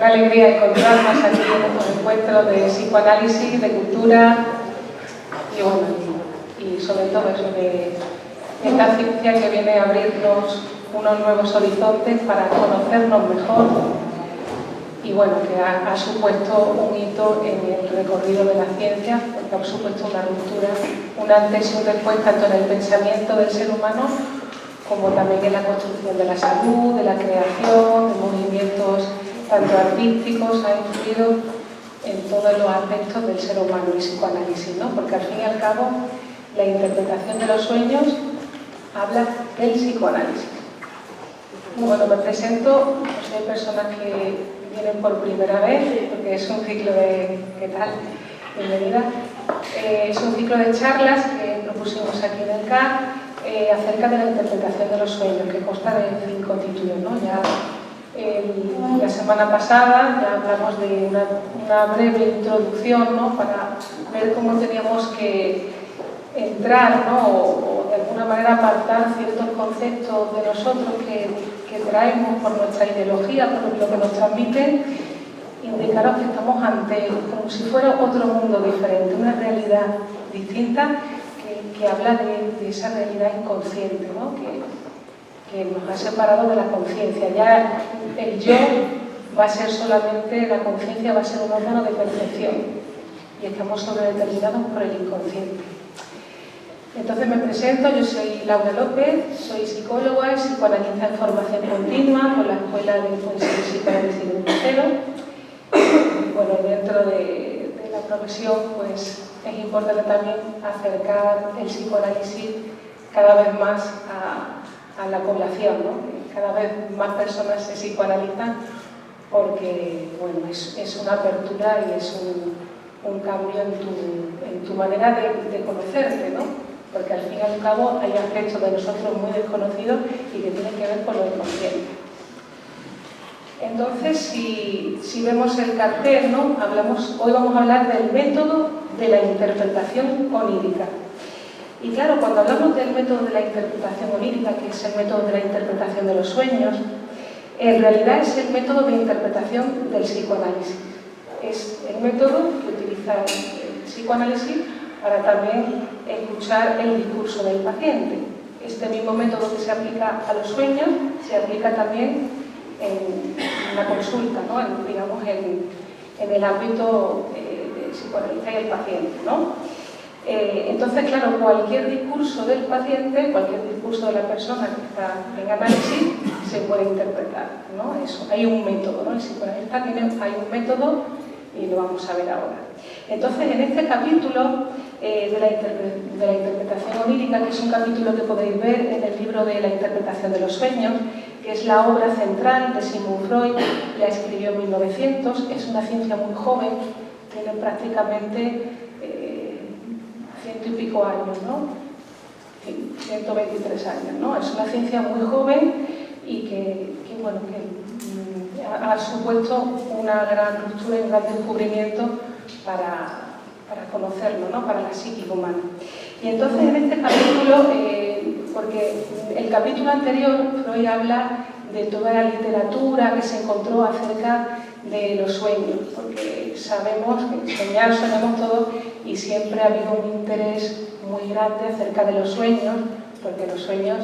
Una alegría encontrarnos aquí en estos encuentros de psicoanálisis, de cultura y bueno, y sobre todo eso de esta ciencia que viene a abrirnos unos nuevos horizontes para conocernos mejor y bueno, que ha supuesto un hito en el recorrido de la ciencia, porque ha supuesto una ruptura, un antes y un después tanto en el pensamiento del ser humano como también en la construcción de la salud, de la creación, de movimientos tanto artísticos, ha influido en todos los aspectos del ser humano y psicoanálisis, ¿no? Porque al fin y al cabo la interpretación de los sueños habla del psicoanálisis. Bueno, me presento, pues hay personas que vienen por primera vez, porque es un ciclo de... ¿Qué tal? Bienvenida. Es un ciclo de charlas que propusimos aquí en el CAC acerca de la interpretación de los sueños, que consta de 5 títulos, ¿no? Ya la semana pasada ya hablamos de una breve introducción, ¿no? Para ver cómo teníamos que entrar, ¿no? o de alguna manera apartar ciertos conceptos de nosotros que traemos por nuestra ideología, por lo que nos transmiten, indicaros que estamos ante como si fuera otro mundo diferente, una realidad distinta que habla de esa realidad inconsciente, ¿no? que nos ha separado de la conciencia. Ya el yo va a ser solamente, la conciencia va a ser un órgano de percepción y estamos sobredeterminados por el inconsciente. Entonces me presento, yo soy Laura López, soy psicóloga y psicoanalista en formación continua por la Escuela de Psicoanálisis de Brucero. Bueno, dentro de la profesión pues es importante también acercar el psicoanálisis cada vez más a la población, ¿no? Cada vez más personas se psicoanalizan porque bueno, es una apertura y es un cambio en tu manera de conocerte, ¿no? Porque al fin y al cabo hay aspectos de nosotros muy desconocidos y que tienen que ver con lo inconsciente. Entonces, si vemos el cartel, ¿no? Hoy vamos a hablar del método de la interpretación onírica. Y claro, cuando hablamos del método de la interpretación onírica, que es el método de la interpretación de los sueños, en realidad es el método de interpretación del psicoanálisis. Es el método que utiliza el psicoanálisis para también escuchar el discurso del paciente. Este mismo método que se aplica a los sueños se aplica también en la consulta, ¿no? Digamos en el ámbito del psicoanalista y el paciente, ¿no? Entonces, claro, cualquier discurso del paciente, cualquier discurso de la persona que está en análisis se puede interpretar, ¿no? Eso, hay un método, ¿no? El psicoanalista hay un método y lo vamos a ver ahora. Entonces, en este capítulo de la interpretación onírica, que es un capítulo que podéis ver en el libro de la interpretación de los sueños, que es la obra central de Sigmund Freud, la escribió en 1900, es una ciencia muy joven, tiene prácticamente 100 y pico años, ¿no? 123 años, ¿no? Es una ciencia muy joven y que ha supuesto una gran ruptura y un gran descubrimiento para conocerlo, ¿no? Para la psique humana. Y entonces en este capítulo, porque el capítulo anterior Freud habla de toda la literatura que se encontró acerca de los sueños, porque sabemos que soñamos todos y siempre ha habido un interés muy grande acerca de los sueños, porque los sueños,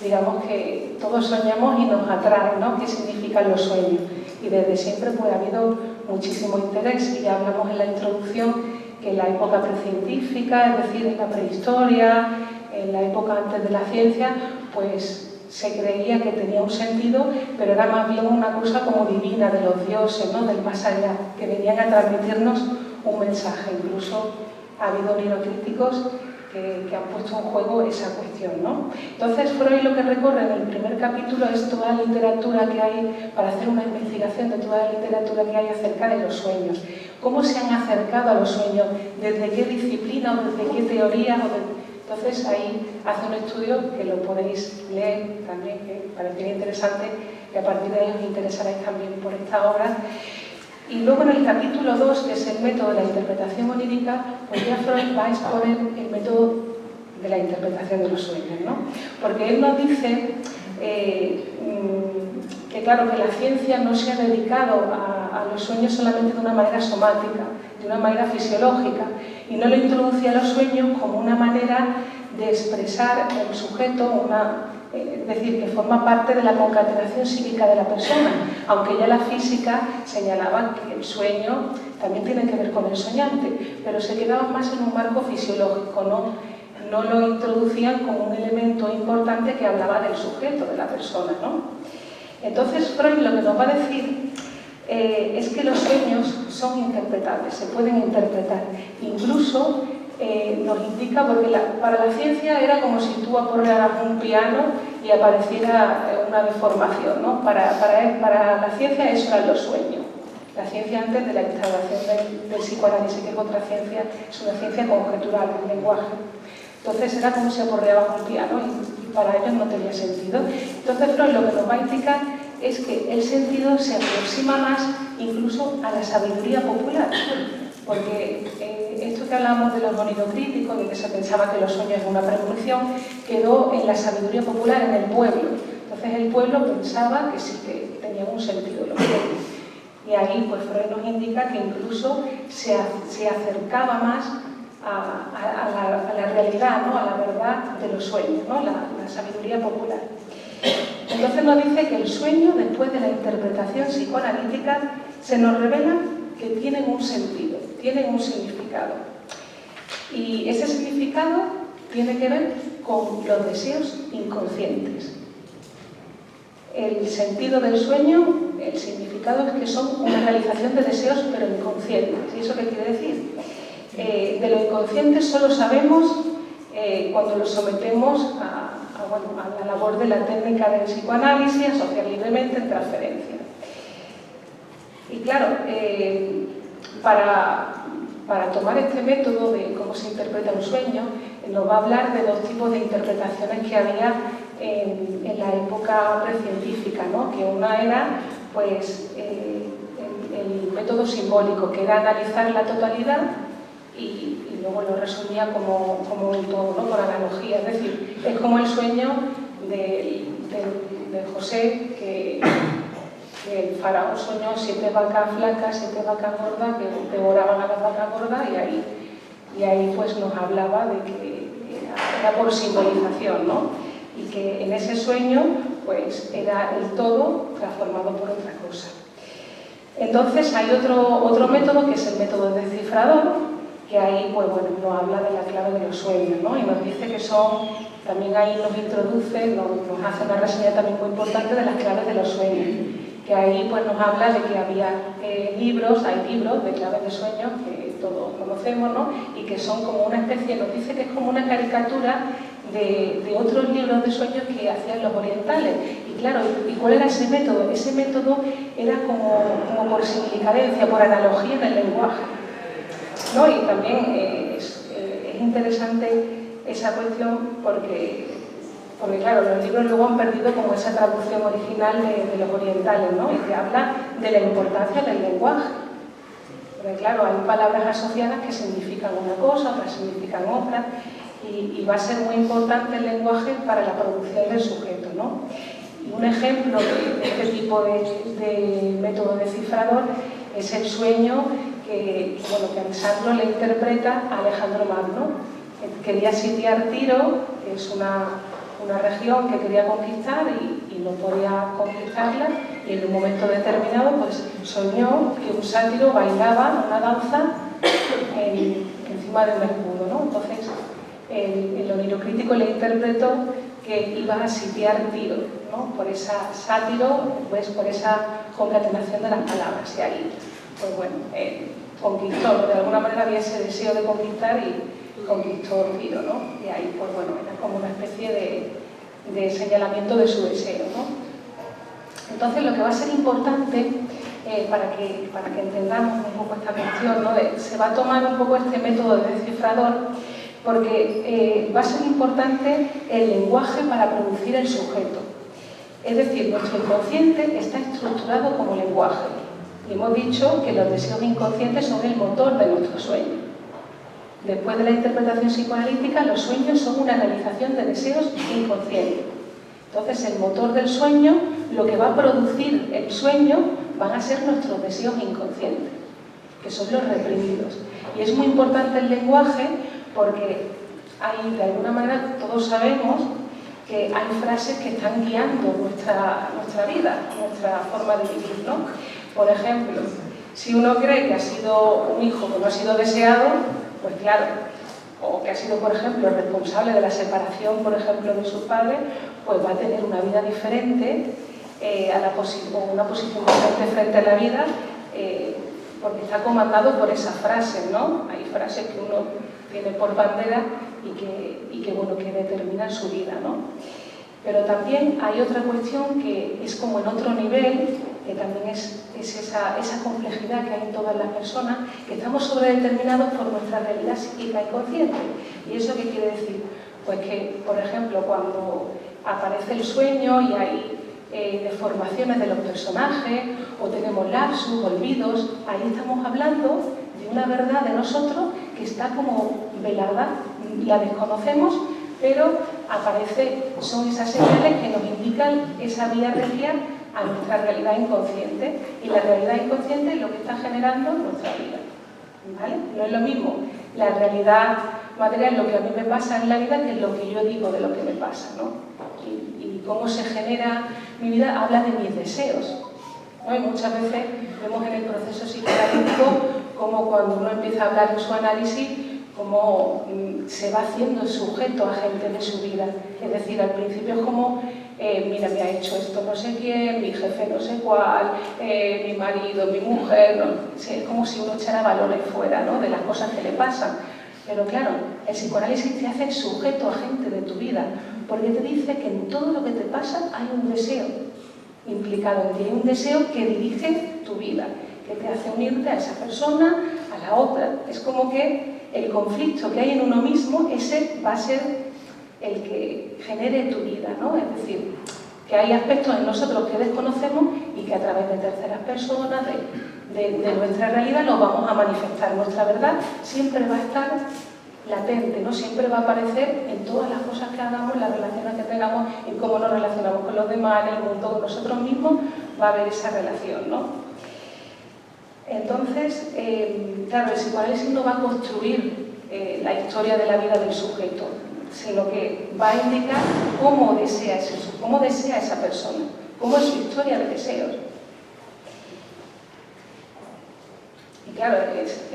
digamos que todos soñamos y nos atraen, ¿no? ¿Qué significan los sueños? Y desde siempre pues ha habido muchísimo interés, y ya hablamos en la introducción que en la época precientífica, es decir, en la prehistoria, en la época antes de la ciencia, pues se creía que tenía un sentido, pero era más bien una cosa como divina, de los dioses, ¿no? Del más allá, que venían a transmitirnos un mensaje. Incluso ha habido neurocríticos que han puesto en juego esa cuestión, ¿no? Entonces, Freud lo que recorre en el primer capítulo es toda la literatura que hay, para hacer una investigación de toda la literatura que hay acerca de los sueños. ¿Cómo se han acercado a los sueños? ¿Desde qué disciplina o desde qué teoría? Entonces, ahí hace un estudio que lo podéis leer también, que parecería interesante, que a partir de ahí os interesaréis también por esta obra. Y luego en el capítulo 2, que es el método de la interpretación onírica, pues ya Freud va a exponer el método de la interpretación de los sueños, ¿no? Porque él nos dice que claro, que la ciencia no se ha dedicado a los sueños solamente de una manera somática, de una manera fisiológica, y no lo introducía a los sueños como una manera de expresar el sujeto, es decir, que forma parte de la concatenación psíquica de la persona, aunque ya la física señalaba que el sueño también tiene que ver con el soñante, pero se quedaba más en un marco fisiológico, no lo introducían como un elemento importante que hablaba del sujeto, de la persona, ¿no? Entonces Freud lo que nos va a decir es que los sueños son interpretables, se pueden interpretar. Incluso nos indica, porque para la ciencia era como si tú aporrearas un piano y apareciera una deformación, ¿no? Para la ciencia eso eran los sueños. La ciencia antes de la instauración del psicoanálisis, que es otra ciencia, es una ciencia conjetural, el lenguaje. Entonces era como si aporreaba un piano y para ellos no tenía sentido. Entonces Freud lo que nos va a indicar es que el sentido se aproxima más incluso a la sabiduría popular, porque esto que hablamos de los monidocríticos, de que se pensaba que los sueños eran una premonición, quedó en la sabiduría popular, en el pueblo. Entonces el pueblo pensaba que sí que tenía un sentido los sueños. Y ahí pues Freud nos indica que incluso se acercaba más a la realidad, ¿no? A la verdad de los sueños, ¿no? La sabiduría popular. Entonces nos dice que el sueño, después de la interpretación psicoanalítica, se nos revela que tienen un sentido, tienen un significado. Y ese significado tiene que ver con los deseos inconscientes. El sentido del sueño, el significado es que son una realización de deseos pero inconscientes. ¿Y eso qué quiere decir? De lo inconsciente solo sabemos cuando lo sometemos a la labor de la técnica del psicoanálisis, asociar libremente en transferencia. Y claro, para tomar este método de cómo se interpreta un sueño, nos va a hablar de dos tipos de interpretaciones que había en la época precientífica, ¿no? Que una era pues, el método simbólico, que era analizar la totalidad y luego lo resumía como un todo, ¿no? Por analogía. Es decir, es como el sueño de José, que el faraón soñó 7 vacas flacas, 7 vacas gordas que devoraban a las vacas gordas, y ahí pues nos hablaba de que era por simbolización, ¿no? Y que en ese sueño pues era el todo transformado por otra cosa. Entonces hay otro método, que es el método descifrador, que ahí pues bueno, nos habla de la clave de los sueños, ¿no? Y nos dice que son, también ahí nos introduce, nos hace una reseña también muy importante de las claves de los sueños, que ahí pues nos habla de que había hay libros de claves de sueños que todos conocemos, ¿no? Y que son como una especie, nos dice que es como una caricatura de otros libros de sueños que hacían los orientales. Y claro, ¿y cuál era ese método? Ese método era como por similicadencia, por analogía en el lenguaje, ¿no? Y también es interesante esa cuestión porque claro, los libros luego han perdido como esa traducción original de los orientales, ¿no? Y que habla de la importancia del lenguaje. Porque claro, hay palabras asociadas que significan una cosa, otras significan otra, y va a ser muy importante el lenguaje para la producción del sujeto, ¿no? Y un ejemplo de este tipo de método descifrador es el sueño que Alessandro le interpreta a Alejandro Magno. Quería sitiar Tiro, que es una región que quería conquistar y no podía conquistarla, y en un momento determinado pues soñó que un sátiro bailaba una danza encima de un escudo, ¿no? Entonces el onirocrítico le interpretó que iba a sitiar Tiro, ¿no? Por esa sátiro, pues por esa concatenación de las palabras, y ahí pues bueno, conquistó, ¿no? De alguna manera había ese deseo de conquistar y conquistó Tiro, ¿no? Y ahí pues bueno, era como una especie de señalamiento de su deseo, ¿no? Entonces lo que va a ser importante para que entendamos un poco esta cuestión, ¿no? Se va a tomar un poco este método de descifrador porque va a ser importante el lenguaje para producir el sujeto. Es decir, nuestro inconsciente está estructurado como lenguaje. Y hemos dicho que los deseos inconscientes son el motor de nuestro sueño. Después de la interpretación psicoanalítica, los sueños son una realización de deseos inconscientes. Entonces, el motor del sueño, lo que va a producir el sueño, van a ser nuestros deseos inconscientes, que son los reprimidos. Y es muy importante el lenguaje porque hay, de alguna manera, todos sabemos que hay frases que están guiando nuestra vida, nuestra forma de vivir, ¿no? Por ejemplo, si uno cree que ha sido un hijo que no ha sido deseado, pues claro, o que ha sido, por ejemplo, responsable de la separación, por ejemplo, de sus padres, pues va a tener una vida diferente, o una posición diferente frente a la vida, porque está comandado por esas frases, ¿no? Hay frases que uno tiene por bandera y que determinan su vida, ¿no? Pero también hay otra cuestión que es como en otro nivel, que también es esa complejidad que hay en todas las personas, que estamos sobredeterminados por nuestra realidad psíquica inconsciente. ¿Y eso qué quiere decir? Pues que, por ejemplo, cuando aparece el sueño y hay deformaciones de los personajes, o tenemos lapsus, olvidos, ahí estamos hablando de una verdad de nosotros que está como velada, la desconocemos, pero son esas señales que nos indican esa vía regia a nuestra realidad inconsciente, y la realidad inconsciente es lo que está generando nuestra vida, ¿vale? No es lo mismo la realidad material, lo que a mí me pasa en la vida, que es lo que yo digo de lo que me pasa, ¿no? Y cómo se genera mi vida habla de mis deseos, ¿no? Y muchas veces vemos en el proceso psicoanalítico como cuando uno empieza a hablar en su análisis, cómo se va haciendo sujeto agente de su vida. Es decir, al principio es como, mira, me ha hecho esto no sé quién, mi jefe no sé cuál, mi marido, mi mujer, ¿no? Es como si uno echara valores fuera, ¿no?, de las cosas que le pasan. Pero claro, el psicoanálisis te hace sujeto agente de tu vida, porque te dice que en todo lo que te pasa hay un deseo implicado en ti, hay un deseo que dirige tu vida, que te hace unirte a esa persona, a la otra. Es como que el conflicto que hay en uno mismo, ese va a ser el que genere tu vida, ¿no? Es decir, que hay aspectos en nosotros que desconocemos y que a través de terceras personas, de nuestra realidad, los vamos a manifestar. Nuestra verdad siempre va a estar latente, ¿no? Siempre va a aparecer en todas las cosas que hagamos, las relaciones que tengamos, en cómo nos relacionamos con los demás, en el mundo, con nosotros mismos, va a haber esa relación, ¿no? Entonces, claro, el psicoanálisis no va a construir la historia de la vida del sujeto, sino que va a indicar cómo desea esa persona, cómo es su historia de deseos. Y claro,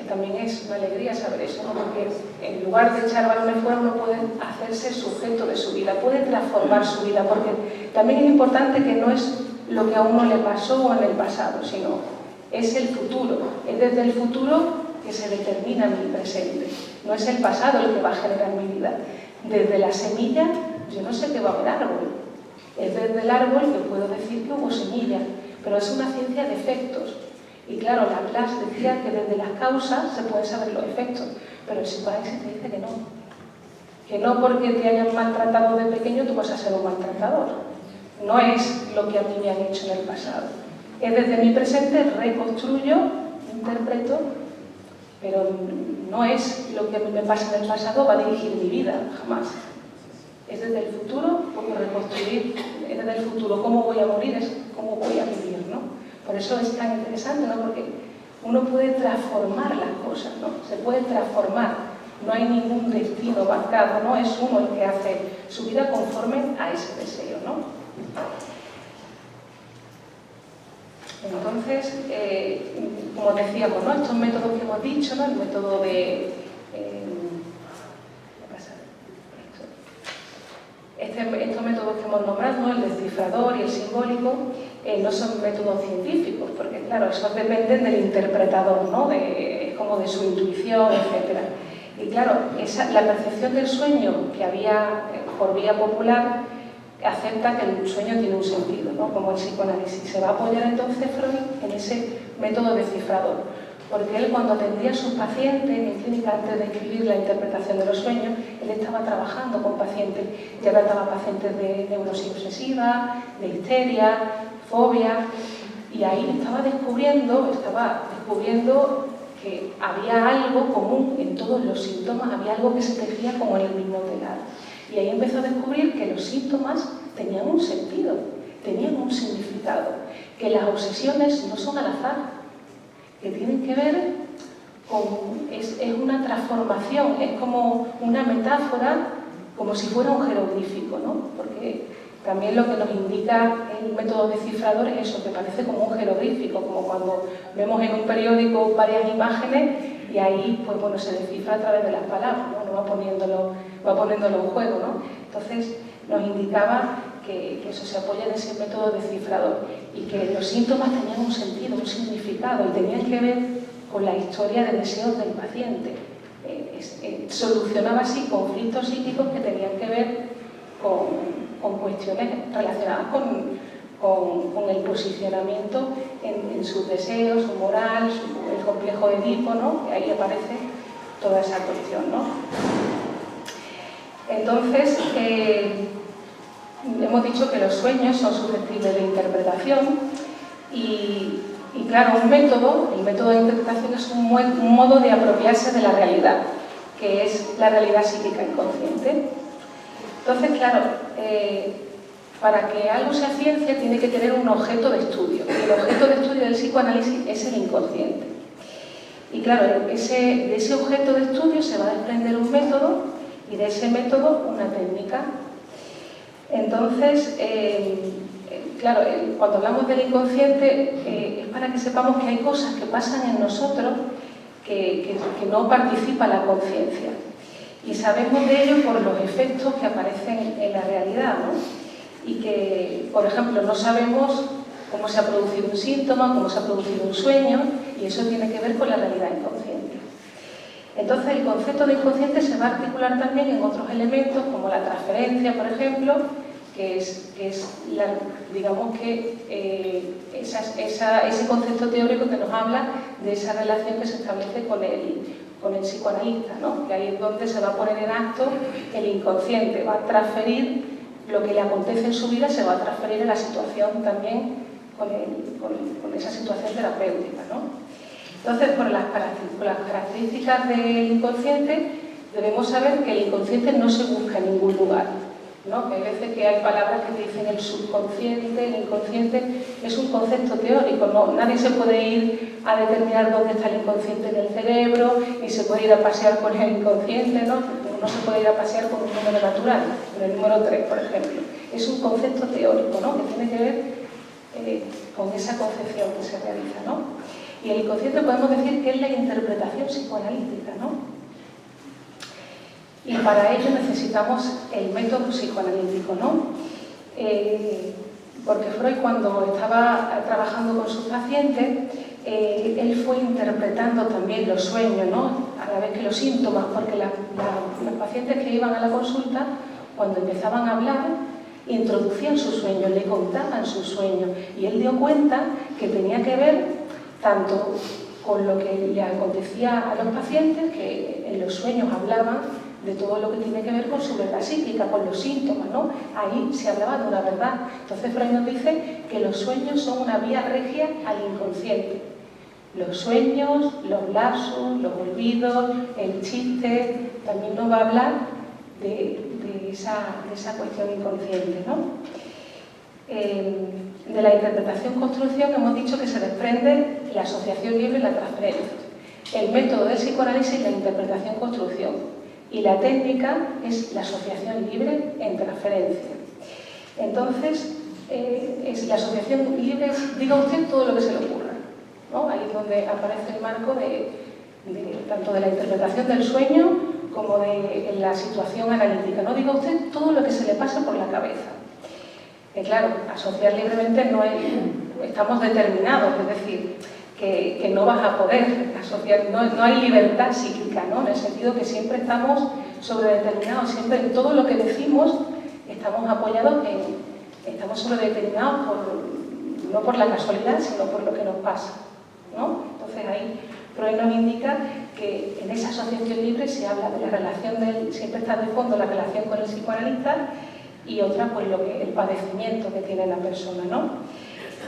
también es una alegría saber eso, ¿no? Porque en lugar de echar balones fuera, uno puede hacerse sujeto de su vida, puede transformar su vida, porque también es importante que no es lo que a uno le pasó en el pasado, sino es el futuro, es desde el futuro que se determina mi presente, no es el pasado el que va a generar mi vida. Desde la semilla, yo no sé qué va a haber árbol, es desde el árbol que puedo decir que hubo semilla, pero es una ciencia de efectos. Y claro, Laplace decía que desde las causas se pueden saber los efectos, pero el psicoanálisis te dice que no porque te hayan maltratado de pequeño tú vas a ser un maltratador. No es lo que a mí me han hecho en el pasado. Es desde mi presente, reconstruyo, interpreto, pero no es lo que a mí me pasa en el pasado, va a dirigir mi vida, jamás. Es desde el futuro, como reconstruir, es desde el futuro, cómo voy a morir, es cómo voy a vivir, ¿no? Por eso es tan interesante, ¿no? Porque uno puede transformar las cosas, ¿no? Se puede transformar, no hay ningún destino marcado, ¿no? Es uno el que hace su vida conforme a ese deseo, ¿no? Entonces, como decíamos, ¿no? Estos métodos que hemos dicho, ¿no? El método de... estos métodos que hemos nombrado, ¿no? El descifrador y el simbólico, no son métodos científicos, porque claro, esos dependen del interpretador, ¿no? Como de su intuición, etc. Y claro, la percepción del sueño que había por vía popular acepta que el sueño tiene un sentido, ¿no? Como el psicoanálisis. Se va a apoyar entonces Freud en ese método descifrador, porque él, cuando atendía a sus pacientes en clínica antes de escribir la interpretación de los sueños, él estaba trabajando con pacientes, ya trataba pacientes de neurosis obsesiva, de histeria, fobia, y ahí estaba descubriendo que había algo común en todos los síntomas, había algo que se tejía como en el mismo telar. Y ahí empezó a descubrir que los síntomas tenían un sentido, tenían un significado, que las obsesiones no son al azar, que tienen que ver con... es una transformación, es como una metáfora, como si fuera un jeroglífico, ¿no? Porque también lo que nos indica el método descifrador es eso, que parece como un jeroglífico, como cuando vemos en un periódico varias imágenes y ahí pues, bueno, se descifra a través de las palabras, ¿no? Uno va poniéndolo en juego, ¿no? Entonces nos indicaba que eso se apoya en ese método descifrador y que los síntomas tenían un sentido, un significado y tenían que ver con la historia de deseos del paciente. Solucionaba así conflictos psíquicos que tenían que ver con cuestiones relacionadas con el posicionamiento en sus deseos, su moral, el complejo de Edipo, ¿no? Que ahí aparece toda esa cuestión, ¿no? Entonces, hemos dicho que los sueños son susceptibles de interpretación y claro, el método de interpretación es un modo de apropiarse de la realidad, que es la realidad psíquica inconsciente. Entonces, claro, para que algo sea ciencia tiene que tener un objeto de estudio. Y el objeto de estudio del psicoanálisis es el inconsciente. Y claro, de ese objeto de estudio se va a desprender un método y de ese método una técnica. Entonces, claro, cuando hablamos del inconsciente es para que sepamos que hay cosas que pasan en nosotros que no participa la conciencia. Y sabemos de ello por los efectos que aparecen en la realidad, ¿no? Y que, por ejemplo, no sabemos cómo se ha producido un síntoma, cómo se ha producido un sueño, y eso tiene que ver con la realidad inconsciente. Entonces, el concepto de inconsciente se va a articular también en otros elementos, como la transferencia, por ejemplo, que es digamos que ese concepto teórico que nos habla de esa relación que se establece con el psicoanalista, ¿no? Que ahí es donde se va a poner en acto el inconsciente, va a transferir lo que le acontece en su vida, se va a transferir en la situación también con esa situación terapéutica, ¿no? Entonces, por las características del inconsciente, debemos saber que el inconsciente no se busca en ningún lugar, ¿no? Que hay veces que hay palabras que dicen el subconsciente, el inconsciente, es un concepto teórico, ¿no? Nadie se puede ir a determinar dónde está el inconsciente en el cerebro, ni se puede ir a pasear con el inconsciente, ¿no? No se puede ir a pasear con un número natural, con el número 3, por ejemplo. Es un concepto teórico, ¿no? Que tiene que ver con esa concepción que se realiza, ¿no? Y el inconsciente podemos decir que es la interpretación psicoanalítica, ¿no? Y para ello necesitamos el método psicoanalítico, ¿no? Porque Freud, cuando estaba trabajando con sus pacientes, él fue interpretando también los sueños, ¿no? A la vez que los síntomas, porque los pacientes que iban a la consulta, cuando empezaban a hablar, introducían sus sueños, le contaban sus sueños, y él dio cuenta que tenía que ver tanto con lo que le acontecía a los pacientes, que en los sueños hablaban de todo lo que tiene que ver con su verdad psíquica, con los síntomas, ¿no? Ahí se hablaba de una verdad. Entonces Freud nos dice que los sueños son una vía regia al inconsciente. Los sueños, los lapsus, los olvidos, el chiste, también nos va a hablar de esa cuestión inconsciente, ¿no? De la interpretación-construcción hemos dicho que se desprende la asociación libre y la transferencia. El método del psicoanálisis es la interpretación-construcción y la técnica es la asociación libre en transferencia. Entonces, la asociación libre diga usted todo lo que se le ocurra, ¿no? Ahí es donde aparece el marco tanto de la interpretación del sueño como de la situación analítica, ¿no? Diga usted todo lo que se le pasa por la cabeza. Claro, asociar libremente no es, estamos determinados, es decir, que no vas a poder asociar, no hay libertad psíquica, ¿no? En el sentido que siempre estamos sobredeterminados, siempre en todo lo que decimos estamos apoyados estamos sobredeterminados no por la casualidad, sino por lo que nos pasa, ¿no? Entonces ahí Freud nos indica que en esa asociación libre se habla de la relación siempre está de fondo la relación con el psicoanalista y otra, pues el padecimiento que tiene la persona, ¿no?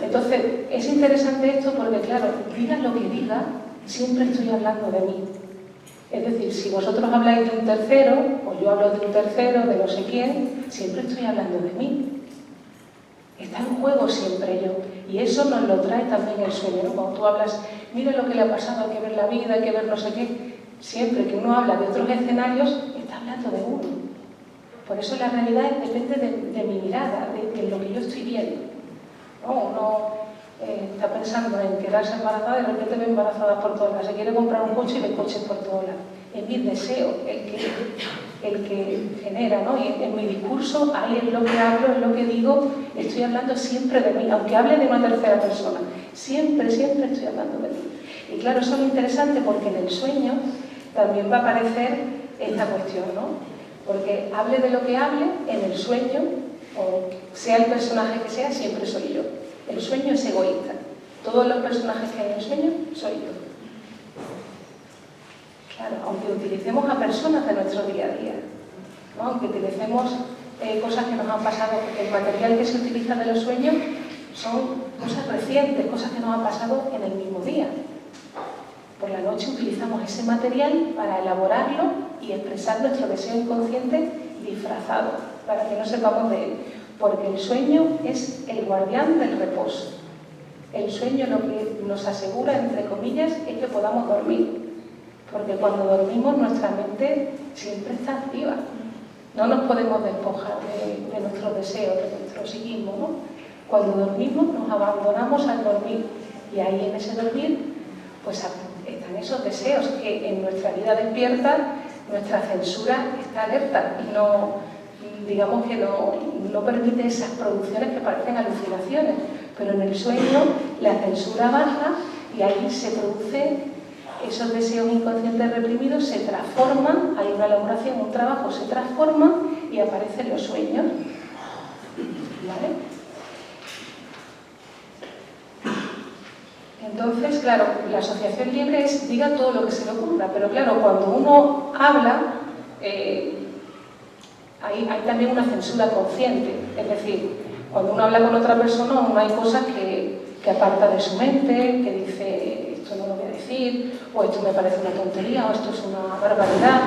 Entonces, es interesante esto porque, claro, diga lo que diga, siempre estoy hablando de mí. Es decir, si vosotros habláis de un tercero, o yo hablo de un tercero, de no sé quién, siempre estoy hablando de mí. Está en juego siempre yo. Y eso nos lo trae también el sueño, ¿no? Cuando tú hablas, mira lo que le ha pasado, hay que ver la vida, hay que ver no sé qué. Siempre que uno habla de otros escenarios, está hablando de uno. Por eso la realidad depende de mi mirada, de lo que yo estoy viendo, ¿no? Uno está pensando en quedarse embarazada y de repente ve embarazada por todas lados. Se quiere comprar un coche y ve coches por todas lados. Es mi deseo el que genera, ¿no? Y en mi discurso, ahí es lo que hablo, es lo que digo, estoy hablando siempre de mí, aunque hable de una tercera persona. Siempre estoy hablando de mí. Y claro, eso es lo interesante porque en el sueño también va a aparecer esta cuestión, ¿no? Porque hable de lo que hable, en el sueño, o sea el personaje que sea, siempre soy yo. El sueño es egoísta. Todos los personajes que hay en el sueño, soy yo. Claro, aunque utilicemos a personas de nuestro día a día, ¿no? Aunque utilicemos cosas que nos han pasado, porque el material que se utiliza de los sueños son cosas recientes, cosas que nos han pasado en el mismo día. Por la noche utilizamos ese material para elaborarlo y expresar nuestro deseo inconsciente disfrazado, para que no sepamos de él. Porque el sueño es el guardián del reposo. El sueño lo que nos asegura, entre comillas, es que podamos dormir. Porque cuando dormimos nuestra mente siempre está activa. No nos podemos despojar de nuestros deseos, de nuestro psiquismo, ¿no? Cuando dormimos nos abandonamos al dormir. Y ahí en ese dormir, pues están esos deseos que en nuestra vida despierta, nuestra censura está alerta y no, digamos que no permite esas producciones que parecen alucinaciones, pero en el sueño la censura baja y ahí se producen esos deseos inconscientes reprimidos, se transforman, hay una elaboración, un trabajo, se transforma y aparecen los sueños. ¿Vale? Entonces, claro, la asociación libre es diga todo lo que se le ocurra, pero claro, cuando uno habla, hay también una censura consciente, es decir, cuando uno habla con otra persona, uno hay cosas que aparta de su mente, que dice, esto no lo voy a decir, o esto me parece una tontería, o esto es una barbaridad,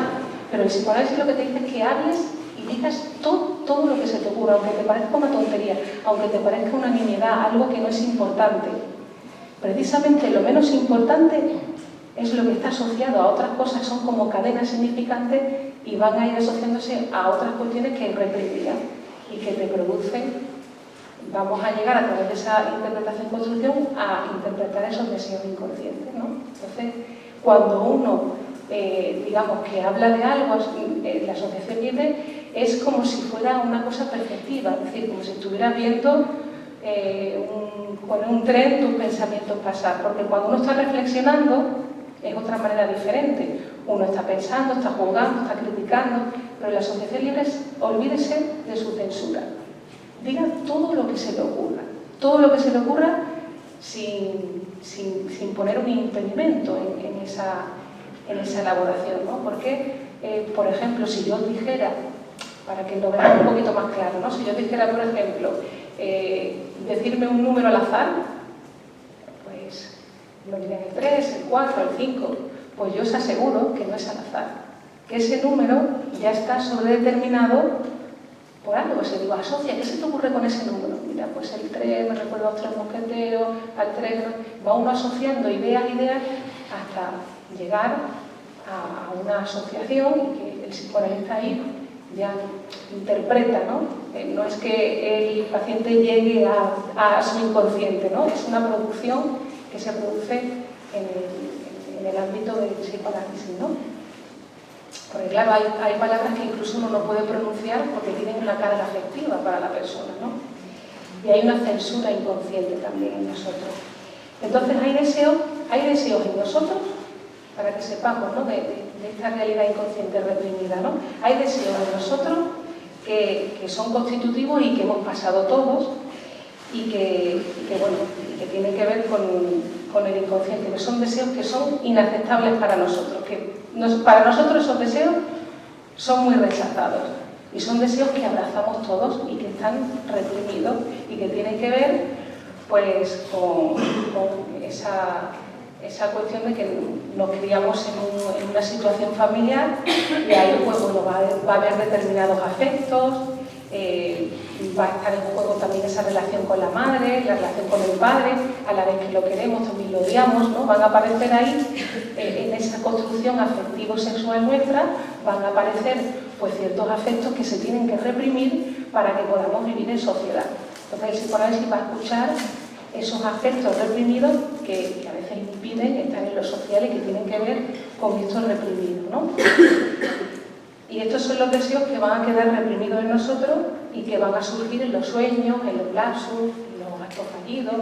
pero el psicoanálisis lo que te dice es que hables y digas todo lo que se te ocurra, aunque te parezca una tontería, aunque te parezca una nimiedad, algo que no es importante. Precisamente lo menos importante es lo que está asociado a otras cosas, son como cadenas significantes y van a ir asociándose a otras cuestiones que reprimirían y que te producen, vamos a llegar a través de esa interpretación-construcción a interpretar esos deseos inconscientes, ¿no? Entonces, cuando uno, digamos, que habla de algo, la asociación libre es como si fuera una cosa perceptiva, es decir, como si estuvieras viendo con un tren tus pensamientos pasar, porque cuando uno está reflexionando es otra manera diferente. Uno está pensando, está juzgando, está criticando, pero la asociación libre es olvídese de su censura. Diga todo lo que se le ocurra sin poner un impedimento en esa elaboración, ¿no? Porque, por ejemplo, si yo dijera, para que lo veamos un poquito más claro, ¿no? Si yo dijera, por ejemplo, decirme un número al azar, pues me dirán el 3, el 4, el 5, pues yo os aseguro que no es al azar, que ese número ya está sobredeterminado por algo. Se digo, asocia, ¿qué se te ocurre con ese número? Mira, pues el 3, me recuerdo a los 3 mosqueteros, al 3, va uno asociando ideas hasta llegar a una asociación y que el psicoanalista ahí ya interpreta, ¿no? No es que el paciente llegue a su inconsciente, ¿no? Es una producción que se produce en el ámbito del psicoanálisis, ¿no? Porque claro, hay palabras que incluso uno no puede pronunciar porque tienen una carga afectiva para la persona, ¿no? Y hay una censura inconsciente también en nosotros. Entonces hay deseos en nosotros, para que sepamos, ¿no? de esta realidad inconsciente reprimida, ¿no? Hay deseos en nosotros que son constitutivos y que hemos pasado todos y que tienen que ver con el inconsciente, que son deseos que son inaceptables para nosotros, para nosotros esos deseos son muy rechazados y son deseos que abrazamos todos y que están reprimidos y que tienen que ver pues con esa cuestión de que nos criamos en una situación familiar y ahí pues, bueno, va a haber determinados afectos va a estar en juego también esa relación con la madre, la relación con el padre, a la vez que lo queremos también lo odiamos, ¿no? Van a aparecer ahí, en esa construcción afectivo-sexual nuestra, van a aparecer pues ciertos afectos que se tienen que reprimir para que podamos vivir en sociedad. Entonces el psicoanálisis va a escuchar esos afectos reprimidos que a veces impiden estar en lo social y que tienen que ver con estos reprimidos, ¿no? Y estos son los deseos que van a quedar reprimidos en nosotros y que van a surgir en los sueños, en los lapsus, en los actos fallidos.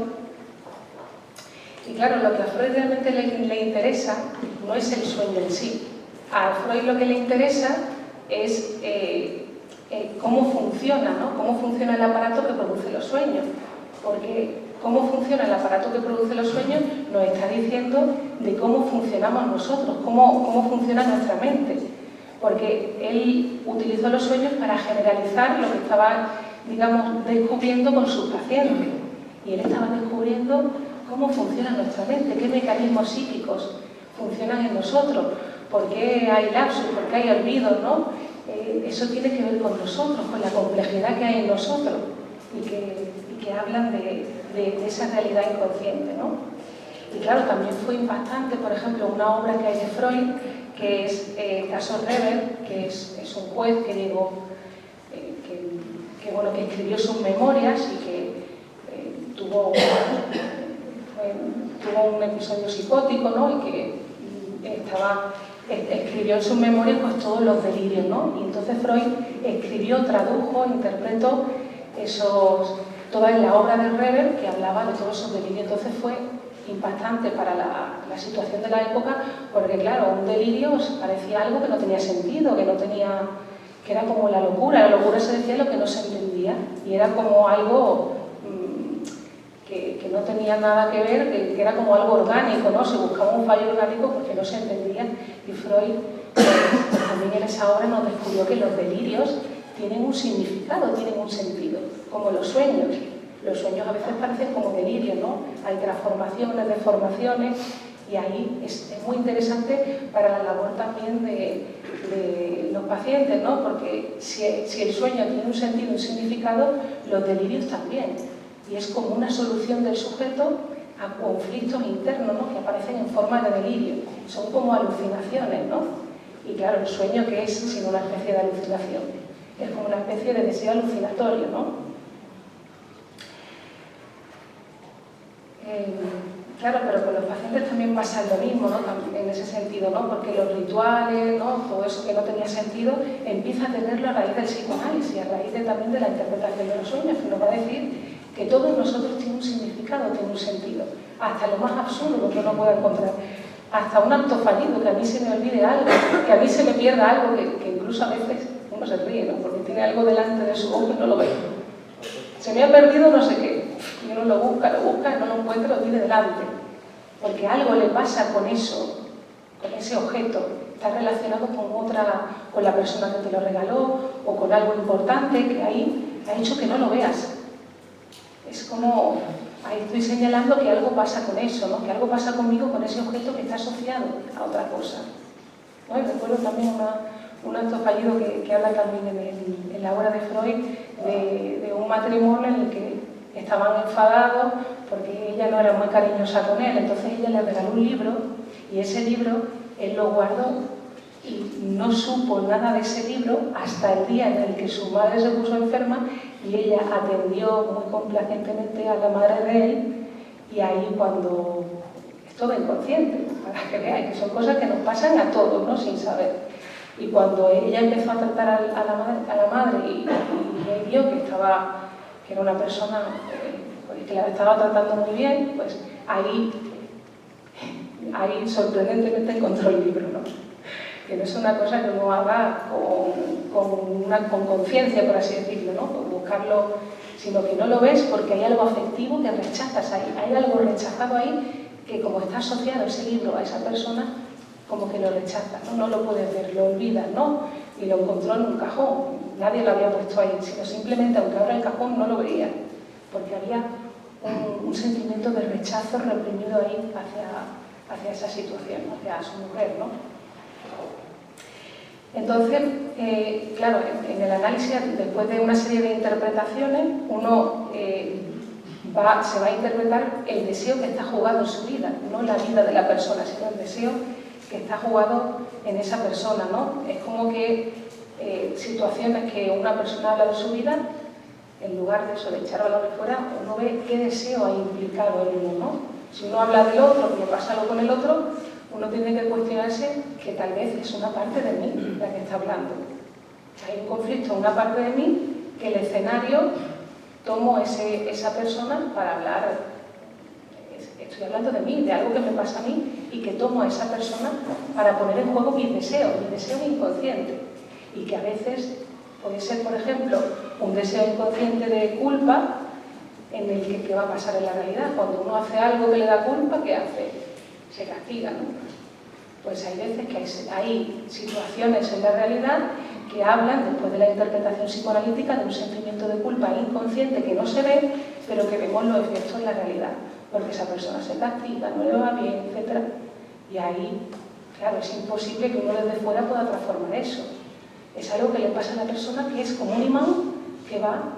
Y claro, lo que a Freud realmente le interesa no es el sueño en sí. A Freud lo que le interesa es cómo funciona, ¿no? Cómo funciona el aparato que produce los sueños. Porque cómo funciona el aparato que produce los sueños nos está diciendo de cómo funcionamos nosotros, cómo funciona nuestra mente. Porque él utilizó los sueños para generalizar lo que estaba, digamos, descubriendo con sus pacientes. Y él estaba descubriendo cómo funciona nuestra mente, qué mecanismos psíquicos funcionan en nosotros, por qué hay lapsus, por qué hay olvidos, ¿no? Eso tiene que ver con nosotros, con la complejidad que hay en nosotros y que hablan de esa realidad inconsciente, ¿no? Y claro, también fue impactante, por ejemplo, una obra que hay de Freud, que es Caso Reber, que es un juez que llegó, que escribió sus memorias y que tuvo un episodio psicótico, ¿no? Y que escribió en sus memorias pues todos los delirios, ¿no? Y entonces Freud escribió, tradujo, interpretó toda la obra de Reber que hablaba de todos esos delirios. Entonces fue impactante para la situación de la época, porque claro, un delirio parecía algo que no tenía sentido, que era como la locura se decía lo que no se entendía, y era como algo que no tenía nada que ver, que era como algo orgánico, ¿no? Se buscaba un fallo orgánico porque no se entendía, y Freud también en esa obra nos descubrió que los delirios tienen un significado, tienen un sentido, como los sueños. Los sueños a veces parecen como delirios, ¿no? Hay transformaciones, deformaciones, y ahí es muy interesante para la labor también de los pacientes, ¿no? Porque si el sueño tiene un sentido, un significado, los delirios también. Y es como una solución del sujeto a conflictos internos, ¿no? Que aparecen en forma de delirio. Son como alucinaciones, ¿no? Y claro, el sueño, ¿qué es sino una especie de alucinación? Es como una especie de deseo alucinatorio, ¿no? Claro, pero con los pacientes también pasa lo mismo, ¿no? En ese sentido, ¿no? Porque los rituales, ¿no? Todo eso que no tenía sentido, empieza a tenerlo a raíz del psicoanálisis, a raíz también de la interpretación de los sueños, que nos va a decir que todo en nosotros tiene un significado, tiene un sentido, hasta lo más absurdo que uno pueda encontrar, hasta un acto fallido, que a mí se me olvide algo, que a mí se me pierda algo, que incluso a veces uno se ríe, ¿no? Porque tiene algo delante de su ojo y no lo ve. Se me ha perdido no sé qué, y uno lo busca, no lo encuentra, lo tiene delante, porque algo le pasa con eso, con ese objeto, está relacionado con la persona que te lo regaló, o con algo importante que ahí ha hecho que no lo veas. Es como, ahí estoy señalando que algo pasa con eso, ¿no? Que algo pasa conmigo con ese objeto que está asociado a otra cosa, ¿no? Y recuerdo también un acto fallido que habla también en la obra de Freud de un matrimonio en el que estaban enfadados porque ella no era muy cariñosa con él, entonces ella le regaló un libro y ese libro él lo guardó y no supo nada de ese libro hasta el día en el que su madre se puso enferma y ella atendió muy complacentemente a la madre de él, y ahí cuando es todo inconsciente, para que veáis que son cosas que nos pasan a todos, ¿no? Sin saber. Y cuando ella empezó a tratar a la madre y él vio que era una persona que la estaba tratando muy bien, pues ahí sorprendentemente encontró el libro, ¿no? Que no es una cosa que uno haga con conciencia, por así decirlo, ¿no? Con buscarlo, sino que no lo ves porque hay algo afectivo que rechazas ahí, hay algo rechazado ahí que como está asociado ese libro a esa persona, como que lo rechazas, ¿no? No lo puedes ver, lo olvidas, ¿no? Y lo encontró en un cajón, nadie lo había puesto ahí, sino simplemente aunque abra el cajón no lo veía, porque había un sentimiento de rechazo reprimido ahí hacia esa situación, hacia su mujer, ¿no? Entonces, claro, en el análisis, después de una serie de interpretaciones, uno se va a interpretar el deseo que está jugado en su vida, no la vida de la persona, sino el deseo que está jugado en esa persona, ¿no? Es como que situaciones que una persona habla de su vida, en lugar de eso, de echar balones fuera, uno ve qué deseo hay implicado en uno, ¿no? Si uno habla del otro, que le pasa algo con el otro, uno tiene que cuestionarse que tal vez es una parte de mí la que está hablando. Hay un conflicto, una parte de mí, que el escenario tomo esa persona para hablar. Estoy hablando de mí, de algo que me pasa a mí, y que tomo a esa persona para poner en juego mis deseos inconsciente. Y que a veces puede ser, por ejemplo, un deseo inconsciente de culpa, en el que ¿qué va a pasar en la realidad? Cuando uno hace algo que le da culpa, ¿qué hace? Se castiga, ¿no? Pues hay veces que hay situaciones en la realidad que hablan, después de la interpretación psicoanalítica, de un sentimiento de culpa inconsciente que no se ve, pero que vemos los efectos en la realidad, porque esa persona se castiga, no le va bien, etc. Y ahí, claro, es imposible que uno desde fuera pueda transformar eso. Es algo que le pasa a la persona, que es como un imán que va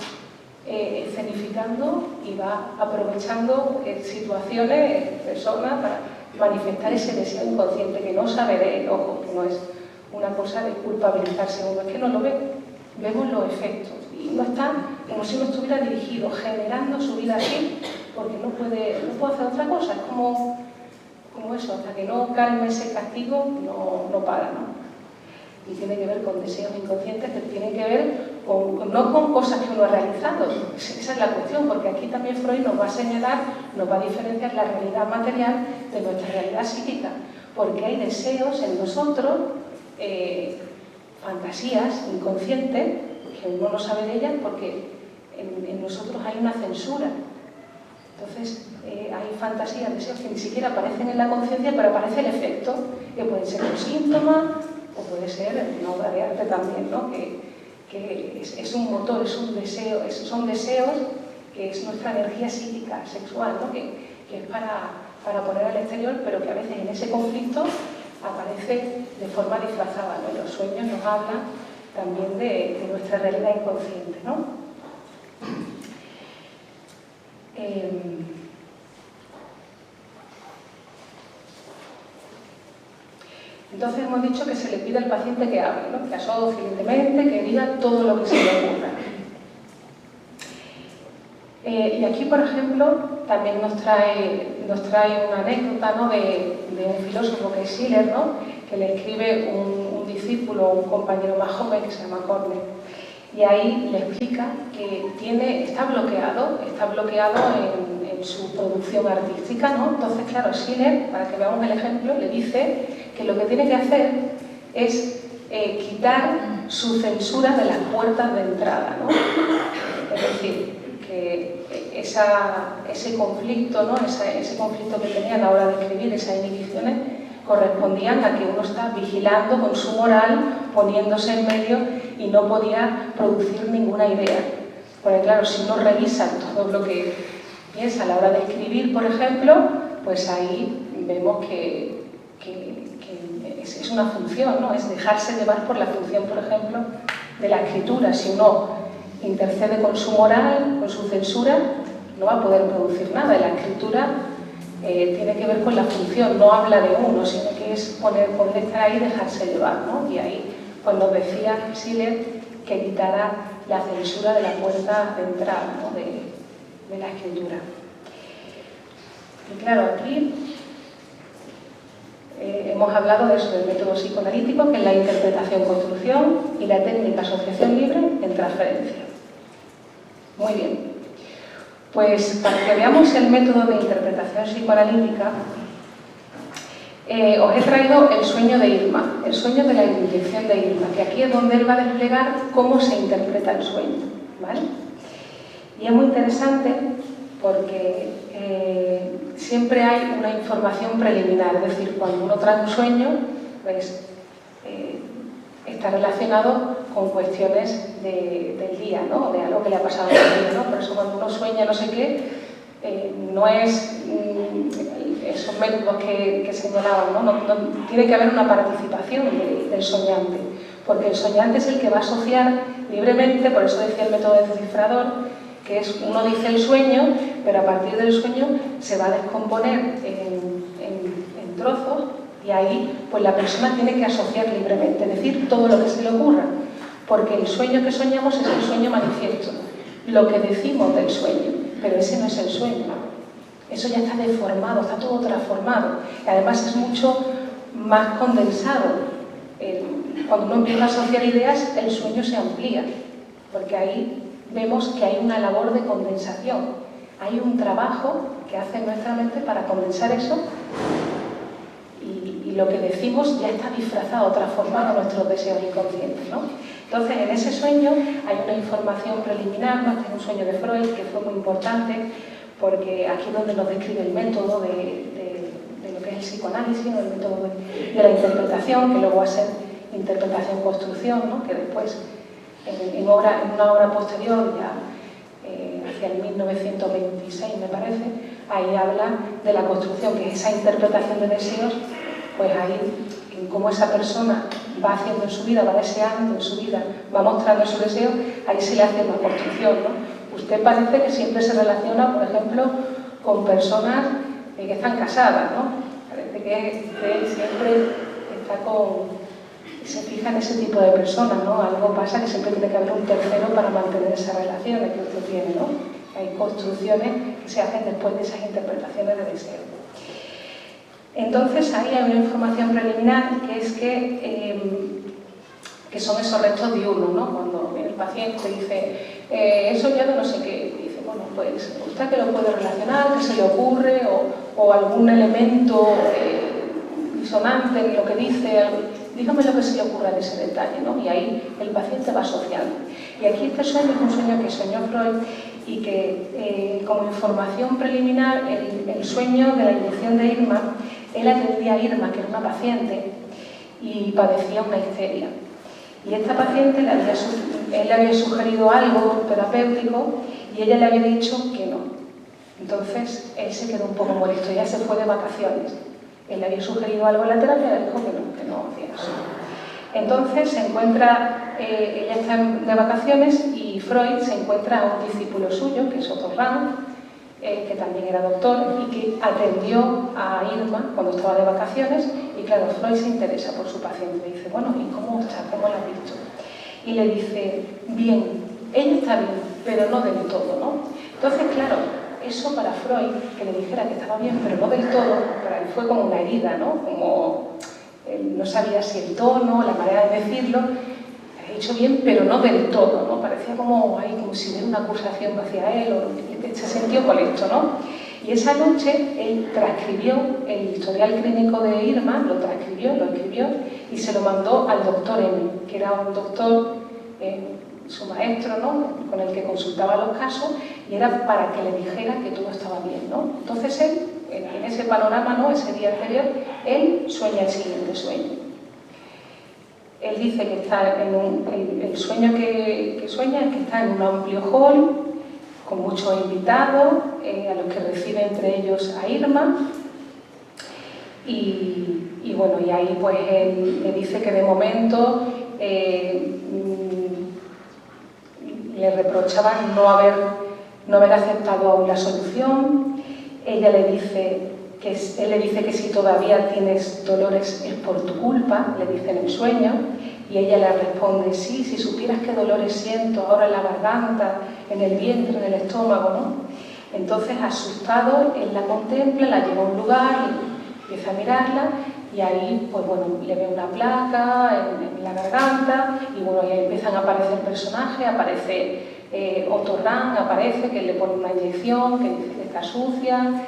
escenificando y va aprovechando situaciones, personas, para manifestar ese deseo inconsciente que no sabe de él. Ojo, que no es una cosa de culpabilizarse uno, es que no lo ve, vemos los efectos y uno está como si uno estuviera dirigido, generando su vida así, porque no puede hacer otra cosa, es como eso, hasta que no calme ese castigo no para, ¿no? Y tiene que ver con deseos inconscientes que tienen que ver no con cosas que uno ha realizado. Esa es la cuestión, porque aquí también Freud nos va a señalar, nos va a diferenciar la realidad material de nuestra realidad psíquica, porque hay deseos en nosotros, fantasías inconscientes, que uno no sabe de ellas porque en nosotros hay una censura. Entonces, hay fantasías, deseos que ni siquiera aparecen en la conciencia, pero aparece el efecto, que puede ser un síntoma, o puede ser una obra de arte también, ¿no? Que es un motor, es un deseo, son deseos que es nuestra energía psíquica, sexual, ¿no? Que es para poner al exterior, pero que a veces en ese conflicto aparece de forma disfrazada, ¿no? Los sueños nos hablan también de nuestra realidad inconsciente, ¿no? Entonces hemos dicho que se le pide al paciente que hable, ¿no? Que asocie evidentemente, que diga todo lo que se le ocurra. Y aquí, por ejemplo, también nos trae una anécdota, ¿no? de un filósofo que es Schiller, ¿no? Que le escribe un discípulo, un compañero más joven que se llama Cornell. Y ahí le explica que está bloqueado en su producción artística, ¿no? Entonces, claro, Schiller, para que veamos el ejemplo, le dice que lo que tiene que hacer es quitar su censura de las puertas de entrada, ¿no? Es decir, que ese conflicto, ¿no? ese conflicto que tenía a la hora de escribir, esas inhibiciones, correspondían a que uno está vigilando con su moral, poniéndose en medio y no podía producir ninguna idea. Porque claro, si uno revisa todo lo que piensa a la hora de escribir, por ejemplo, pues ahí vemos que es una función, ¿no? Es dejarse llevar por la función, por ejemplo, de la escritura. Si uno intercede con su moral, con su censura, no va a poder producir nada. La escritura tiene que ver con la función, no habla de uno, sino que es poder estar ahí y dejarse llevar, ¿no? Y ahí pues nos decía Schiller que quitara la censura de la puerta de entrada, ¿no? de la escritura. Y claro, aquí hemos hablado de eso, del método psicoanalítico, que es la interpretación-construcción, y la técnica asociación libre en transferencia. Muy bien. Pues para que veamos el método de interpretación psicoanalítica, os he traído el sueño de Irma, el sueño de la inyección de Irma, que aquí es donde él va a desplegar cómo se interpreta el sueño, ¿vale? Y es muy interesante porque siempre hay una información preliminar, es decir, cuando uno trae un sueño, pues está relacionado con cuestiones del día, ¿no? De algo que le ha pasado en el día, ¿no? Por eso cuando uno sueña no sé qué, no es esos métodos que señalaban, ¿no? No tiene que haber una participación del soñante, porque el soñante es el que va a asociar libremente, por eso decía el método descifrador, que es uno dice el sueño, pero a partir del sueño se va a descomponer en trozos y ahí pues la persona tiene que asociar libremente, decir todo lo que se le ocurra, porque el sueño que soñamos es el sueño manifiesto, lo que decimos del sueño, pero ese no es el sueño, eso ya está deformado, está todo transformado, y además es mucho más condensado. Cuando uno empieza a asociar ideas, el sueño se amplía, porque ahí vemos que hay una labor de condensación, hay un trabajo que hace nuestra mente para condensar eso y lo que decimos ya está disfrazado, transformado en nuestros deseos inconscientes, ¿no? Entonces, en ese sueño hay una información preliminar, ¿no? Este es un sueño de Freud que fue muy importante porque aquí es donde nos describe el método de lo que es el psicoanálisis, ¿no? El método de la interpretación, que luego va a ser interpretación-construcción, ¿no? Que después, en una obra posterior, ya hacia el 1926 me parece, ahí habla de la construcción, que es esa interpretación de deseos, pues ahí, en cómo esa persona va haciendo en su vida, va deseando en su vida, va mostrando su deseo, ahí se le hace una construcción, ¿no? Usted parece que siempre se relaciona, por ejemplo, con personas que están casadas, ¿no? Parece que usted siempre está se fija en ese tipo de personas, ¿no? Algo pasa que siempre tiene que haber un tercero para mantener esas relaciones que usted tiene, ¿no? Hay construcciones que se hacen después de esas interpretaciones de deseo. Entonces, ahí hay una información preliminar que es que son esos restos diurnos, ¿no? Cuando el paciente dice, eso ya no sé qué, dice, bueno, pues usted que lo puede relacionar, que se le ocurre, o algún elemento disonante en lo que dice, dígame lo que se le ocurra de ese detalle, ¿no? Y ahí el paciente va asociando. Y aquí este sueño es un sueño que soñó Freud y que, como información preliminar, el sueño de la inyección de Irma, él atendía a Irma, que era una paciente, y padecía una histeria. Y esta paciente él le había sugerido algo terapéutico y ella le había dicho que no. Entonces, él se quedó un poco molesto, ya se fue de vacaciones. Él le había sugerido algo en la terapia y le dijo que no hacía eso. Entonces se encuentra, ella está de vacaciones y Freud se encuentra a un discípulo suyo, que es Otto Rank, que también era doctor y que atendió a Irma cuando estaba de vacaciones, y claro, Freud se interesa por su paciente, le dice, bueno, ¿y cómo está? ¿Cómo la has visto? Y le dice, bien, ella está bien, pero no del todo, ¿no? Entonces, claro, eso para Freud, que le dijera que estaba bien, pero no del todo, para él fue como una herida, ¿no? Como él no sabía si el tono, la manera de decirlo, he hecho bien, pero no del todo, ¿no? Parecía como si hubiera una acusación hacia él, o se sintió molesto, ¿no? Y esa noche él transcribió el historial clínico de Irma, lo escribió y se lo mandó al doctor M, que era un doctor, su maestro, ¿no? Con el que consultaba los casos, y era para que le dijera que todo estaba bien, ¿no? Entonces él, en ese panorama, ¿no? Ese día anterior, él sueña el siguiente sueño. Él dice que está el sueño que sueña es que está en un amplio hall, con muchos invitados, a los que recibe entre ellos a Irma, y bueno, y ahí pues él le dice que de momento le reprochaban no haber aceptado aún la solución. Él le dice que si todavía tienes dolores es por tu culpa, le dice en el sueño, y ella le responde, sí, si supieras qué dolores siento ahora en la garganta, en el vientre, en el estómago, ¿no? Entonces, asustado, él la contempla, la lleva a un lugar, empieza a mirarla, y ahí, pues bueno, le ve una placa en la garganta, y bueno, y ahí empiezan a aparecer personajes, aparece Otto Rank, aparece, que le pone una inyección, que dice que está sucia,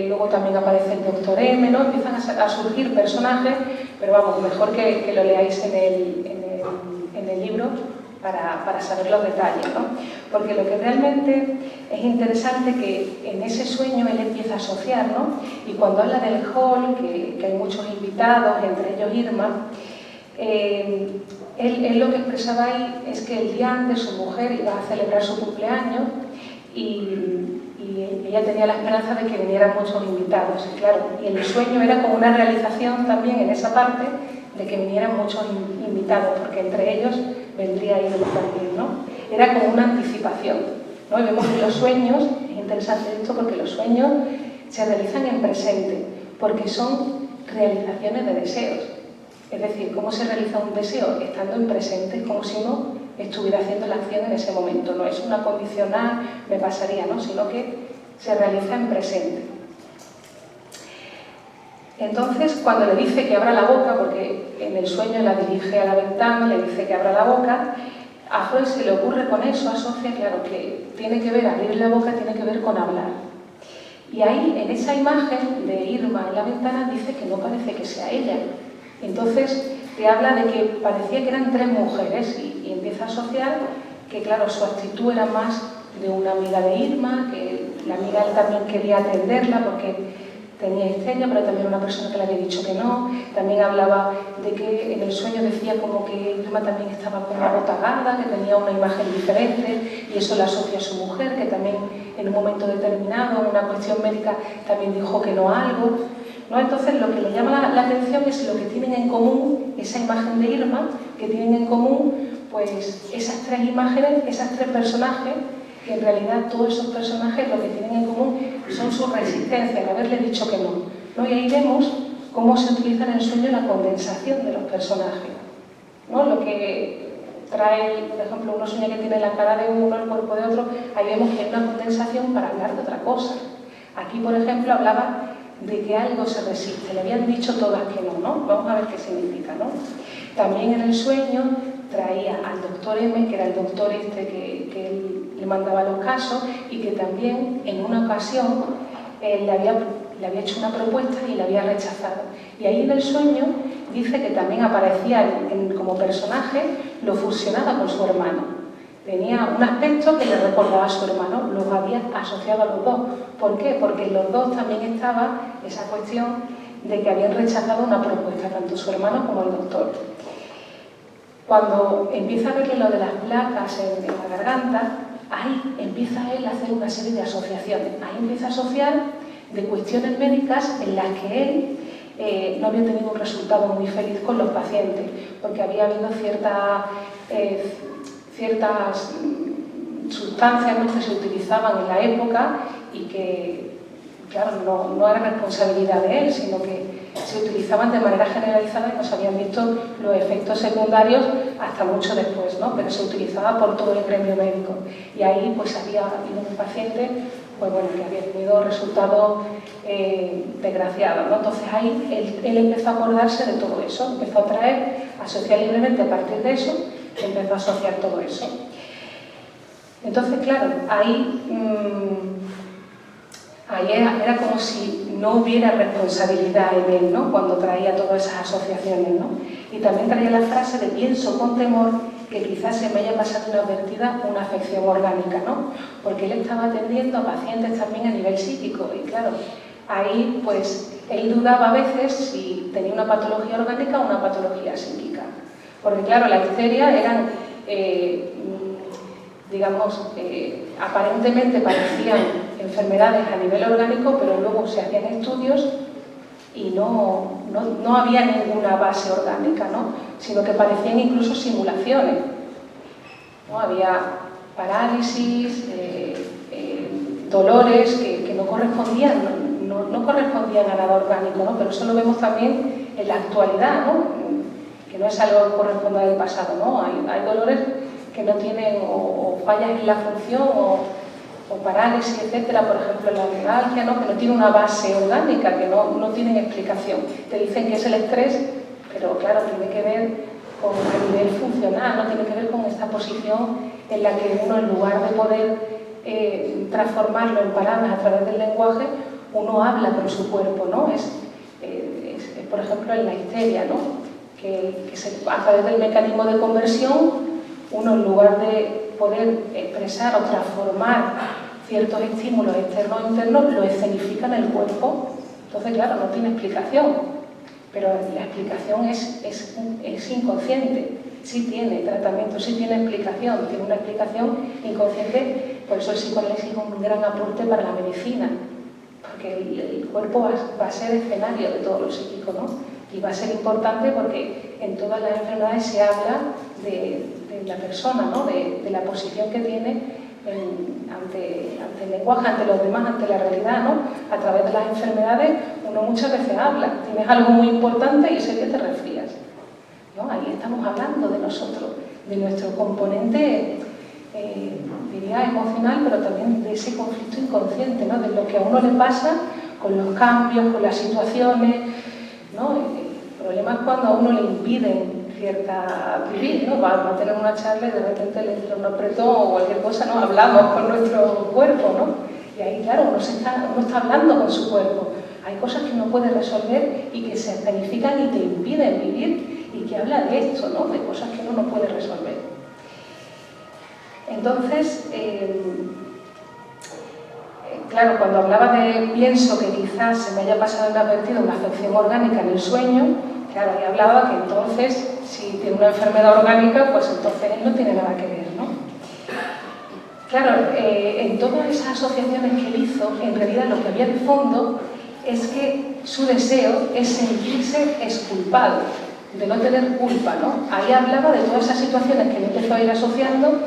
luego también aparece el doctor M, ¿no? Empiezan a surgir personajes, pero vamos, mejor que lo leáis en el libro para saber los detalles, ¿no? Porque lo que realmente es interesante que en ese sueño él empieza a asociar, ¿no? Y cuando habla del hall, que hay muchos invitados, entre ellos Irma, él lo que expresaba ahí es que el día antes su mujer iba a celebrar su cumpleaños y ella tenía la esperanza de que vinieran muchos invitados, y claro, y el sueño era como una realización también en esa parte de que vinieran muchos invitados, porque entre ellos vendría Irma también, ¿no? Era como una anticipación, ¿no? Y vemos que los sueños, es interesante esto porque los sueños se realizan en presente, porque son realizaciones de deseos. Es decir, ¿cómo se realiza un deseo? Estando en presente, es como si uno estuviera haciendo la acción en ese momento. No es una condicional, me pasaría, ¿no? Sino que se realiza en presente. Entonces, cuando le dice que abra la boca, porque en el sueño la dirige a la ventana, le dice que abra la boca, a Freud se le ocurre con eso, asocia, claro, que tiene que ver, abrir la boca tiene que ver con hablar. Y ahí, en esa imagen de Irma en la ventana, dice que no parece que sea ella. Entonces, te habla de que parecía que eran tres mujeres y empieza a asociar que, claro, su actitud era más de una amiga de Irma, que la amiga él también quería atenderla porque tenía histeria, pero también una persona que le había dicho que no. También hablaba de que en el sueño decía como que Irma también estaba como abotagada, que tenía una imagen diferente, y eso la asocia a su mujer, que también en un momento determinado, en una cuestión médica, también dijo que no a algo, ¿no? Entonces, lo que le llama la atención es lo que tienen en común, esa imagen de Irma, que tienen en común pues esas tres imágenes, esas tres personajes, que en realidad todos esos personajes lo que tienen en común son su resistencia, el haberle dicho que no, ¿no? Y ahí vemos cómo se utiliza en el sueño la condensación de los personajes, ¿no? Lo que trae, por ejemplo, uno sueña que tiene la cara de uno, el cuerpo de otro, ahí vemos que hay una condensación para hablar de otra cosa. Aquí, por ejemplo, hablaba de que algo se resiste, le habían dicho todas que no, ¿no? Vamos a ver qué significa, ¿no? También en el sueño traía al doctor M, que era el doctor este que él le mandaba los casos, y que también en una ocasión le había hecho una propuesta y la había rechazado. Y ahí en el sueño dice que también aparecía como personaje, lo fusionaba con su hermano. Tenía un aspecto que le recordaba a su hermano, los había asociado a los dos. ¿Por qué? Porque en los dos también estaba esa cuestión de que habían rechazado una propuesta, tanto su hermano como el doctor. Cuando empieza a verle lo de las placas en la garganta, ahí empieza él a hacer una serie de asociaciones. Ahí empieza a asociar de cuestiones médicas en las que él no había tenido un resultado muy feliz con los pacientes, porque había habido ciertas sustancias que se utilizaban en la época y que, claro, no era responsabilidad de él, sino que se utilizaban de manera generalizada y no se habían visto los efectos secundarios hasta mucho después, ¿no? Pero se utilizaba por todo el gremio médico. Y ahí pues había habido un paciente pues, bueno, que había tenido resultados desgraciados, ¿no? Entonces ahí él empezó a acordarse de todo eso, empezó a traer, a asociar libremente a partir de eso, empezó a asociar todo eso. Entonces, claro, ahí era como si no hubiera responsabilidad en él, ¿no? Cuando traía todas esas asociaciones, ¿no? Y también traía la frase de pienso con temor que quizás se me haya pasado inadvertida una afección orgánica, ¿no? Porque él estaba atendiendo a pacientes también a nivel psíquico y claro, ahí pues él dudaba a veces si tenía una patología orgánica o una patología psíquica. Porque claro, la histeria eran, aparentemente parecían enfermedades a nivel orgánico, pero luego se hacían estudios y no había ninguna base orgánica, ¿no? Sino que parecían incluso simulaciones, ¿no? Había parálisis, dolores que no correspondían, no correspondían a nada orgánico, ¿no? Pero eso lo vemos también en la actualidad, ¿no? Que no es algo que corresponda del pasado, ¿no? Hay dolores que no tienen o fallas en la función o parálisis, etcétera, por ejemplo la neuralgia, ¿no? Que no tiene una base orgánica, que no tienen explicación. Te dicen que es el estrés, pero claro, tiene que ver con el nivel funcional, ¿no? Tiene que ver con esta posición en la que uno, en lugar de poder transformarlo en palabras a través del lenguaje, uno habla con su cuerpo, ¿no? Es por ejemplo, en la histeria, ¿no? Que a través del mecanismo de conversión, uno en lugar de poder expresar o transformar ciertos estímulos externos e internos, lo escenifica en el cuerpo. Entonces, claro, no tiene explicación, pero la explicación es inconsciente. Sí tiene tratamiento, sí tiene explicación, tiene una explicación inconsciente, por eso el psicoanálisis es un gran aporte para la medicina, porque el cuerpo va a ser escenario de todo lo psíquico, ¿no? Y va a ser importante porque en todas las enfermedades se habla de la persona, ¿no? de la posición que tiene ante el lenguaje, ante los demás, ante la realidad, ¿no? A través de las enfermedades uno muchas veces habla, tienes algo muy importante y ese día te resfrías, ¿no? Ahí estamos hablando de nosotros, de nuestro componente, diría emocional, pero también de ese conflicto inconsciente, ¿no? De lo que a uno le pasa con los cambios, con las situaciones, ¿no? El problema es cuando a uno le impiden vivir, ¿no? Va a tener una charla y de repente le entra un apretón o cualquier cosa, ¿no? Hablamos con nuestro cuerpo, ¿no? Y ahí, claro, uno está hablando con su cuerpo. Hay cosas que uno puede resolver y que se escenifican y te impiden vivir y que habla de esto, ¿no? De cosas que uno no puede resolver. Entonces, claro, cuando hablaba de pienso que quizás se me haya pasado inadvertido una afección orgánica en el sueño, claro, ahí hablaba que entonces, si tiene una enfermedad orgánica, pues entonces él no tiene nada que ver, ¿no? Claro, en todas esas asociaciones que él hizo, en realidad lo que había de fondo es que su deseo es sentirse exculpado, de no tener culpa, ¿no? Ahí hablaba de todas esas situaciones que él empezó a ir asociando.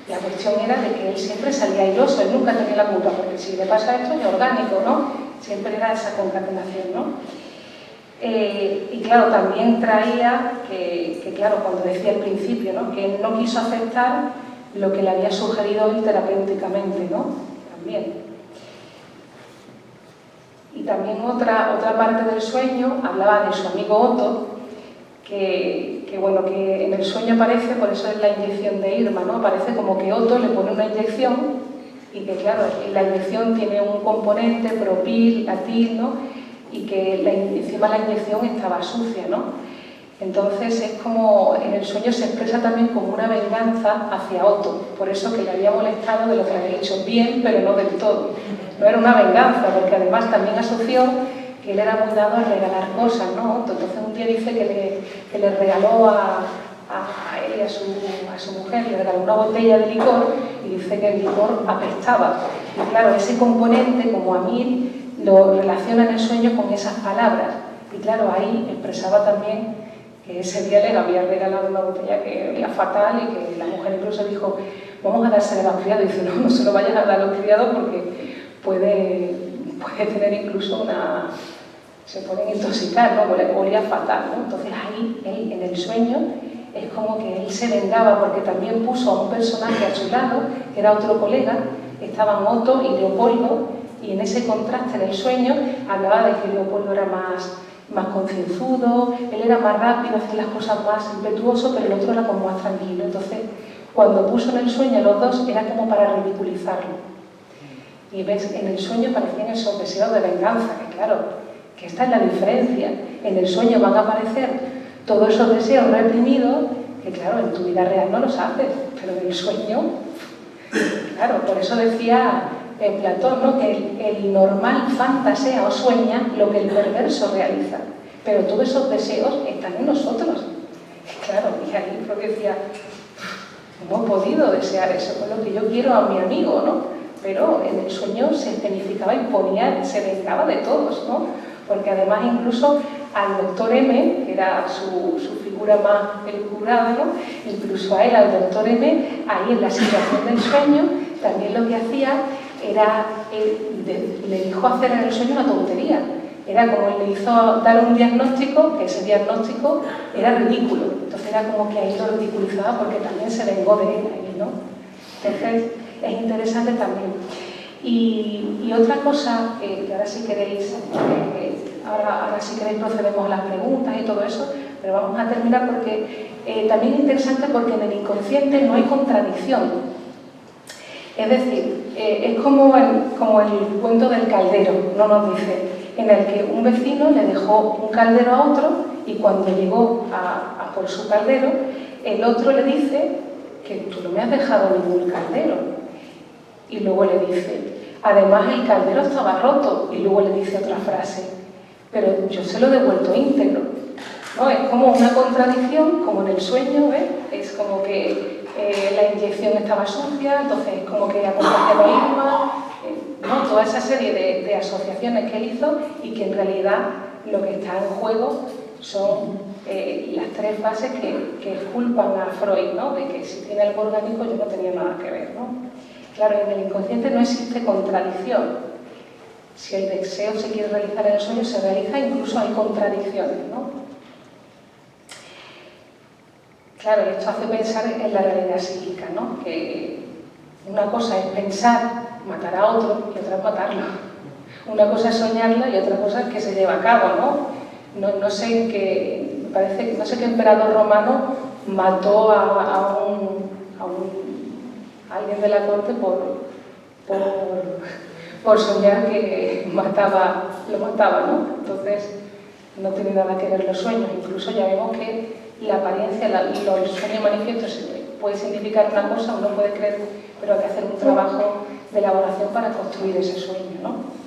La cuestión era de que él siempre salía airoso, él nunca tenía la culpa, porque si le pasa esto es orgánico, ¿no? Siempre era esa concatenación, ¿no? Y claro, también traía que claro, cuando decía al principio, ¿no? Que él no quiso aceptar lo que le había sugerido él terapéuticamente, ¿no? También. Y también otra parte del sueño hablaba de su amigo Otto, que bueno, que en el sueño aparece, por eso es la inyección de Irma, ¿no? Parece como que Otto le pone una inyección y que, claro, la inyección tiene un componente propil, latil, ¿no? Y que encima la inyección estaba sucia, ¿no? Entonces es como, en el sueño se expresa también como una venganza hacia Otto, por eso que le había molestado de lo que le había hecho bien, pero no del todo. No era una venganza, porque además también asoció que él era muy dado a regalar cosas, ¿no? Entonces un día dice que le regaló a él y a su mujer, le regaló una botella de licor y dice que el licor apestaba. Y claro, ese componente, como Amir, lo relaciona en el sueño con esas palabras. Y claro, ahí expresaba también que ese día le había regalado una botella que olía fatal y que la mujer incluso dijo, vamos a dársela a los criados. Y dice, no se lo vayas a dar a los criados porque puede tener incluso se pueden intoxicar, ¿no? Olía fatal, ¿no? Entonces ahí, él, en el sueño, es como que él se vengaba porque también puso a un personaje a su lado, que era otro colega, estaban Otto y Leopoldo, y en ese contraste en el sueño hablaba de que Leopoldo era más concienzudo, él era más rápido, hacía las cosas más impetuoso, pero el otro era como más tranquilo. Entonces, cuando puso en el sueño a los dos, era como para ridiculizarlo. Y ves, en el sueño parecían esos deseos de venganza, que claro, que esta es la diferencia. En el sueño van a aparecer todos esos deseos reprimidos, que claro, en tu vida real no los haces, pero en el sueño, claro, por eso decía Platón, ¿no? Que el normal fantasea o sueña lo que el perverso realiza, pero todos esos deseos están en nosotros. Claro, y ahí Freud decía, ¿cómo he podido desear eso? Con lo que yo quiero a mi amigo, ¿no? Pero en el sueño se escenificaba y se vengaba de todos, ¿no? Porque además incluso al doctor M, que era su figura más elucubrada, ¿no? Incluso a él, al doctor M, ahí en la situación del sueño, también lo que hacía era, le dijo hacer en el sueño una tontería. Era como él le hizo dar un diagnóstico, que ese diagnóstico era ridículo. Entonces era como que ahí lo ridiculizaba porque también se vengó de él ahí, ¿no? Entonces es interesante también. Y otra cosa, que ahora si queréis, ahora si queréis procedemos a las preguntas y todo eso, pero vamos a terminar porque también es interesante porque en el inconsciente no hay contradicción. Es decir, es como el cuento del caldero, no nos dice, en el que un vecino le dejó un caldero a otro y cuando llegó a por su caldero, el otro le dice que tú no me has dejado ningún caldero. Y luego le dice, además el caldero estaba roto. Y luego le dice otra frase, pero yo se lo he devuelto íntegro. ¿No? Es como una contradicción, como en el sueño, ¿ves? Es como que la inyección estaba sucia, entonces es como que acompaña a Irma, ¿no? Toda esa serie de asociaciones que él hizo y que en realidad lo que está en juego son las 3 fases que culpan a Freud, ¿no? De que si tiene algo orgánico yo no tenía nada que ver, ¿no? Claro, en el inconsciente no existe contradicción. Si el deseo se quiere realizar en el sueño, se realiza, incluso hay contradicciones, ¿no? Claro, esto hace pensar en la realidad psíquica, ¿no? Que una cosa es pensar matar a otro y otra es matarlo. Una cosa es soñarla y otra cosa es que se lleva a cabo, ¿no? No sé qué emperador romano mató a alguien de la corte por soñar que lo mataba, ¿no? Entonces, no tiene nada que ver los sueños. Incluso ya vemos que la apariencia, los sueños manifiestos puede significar una cosa, uno puede creer, pero hay que hacer un trabajo de elaboración para construir ese sueño, ¿no?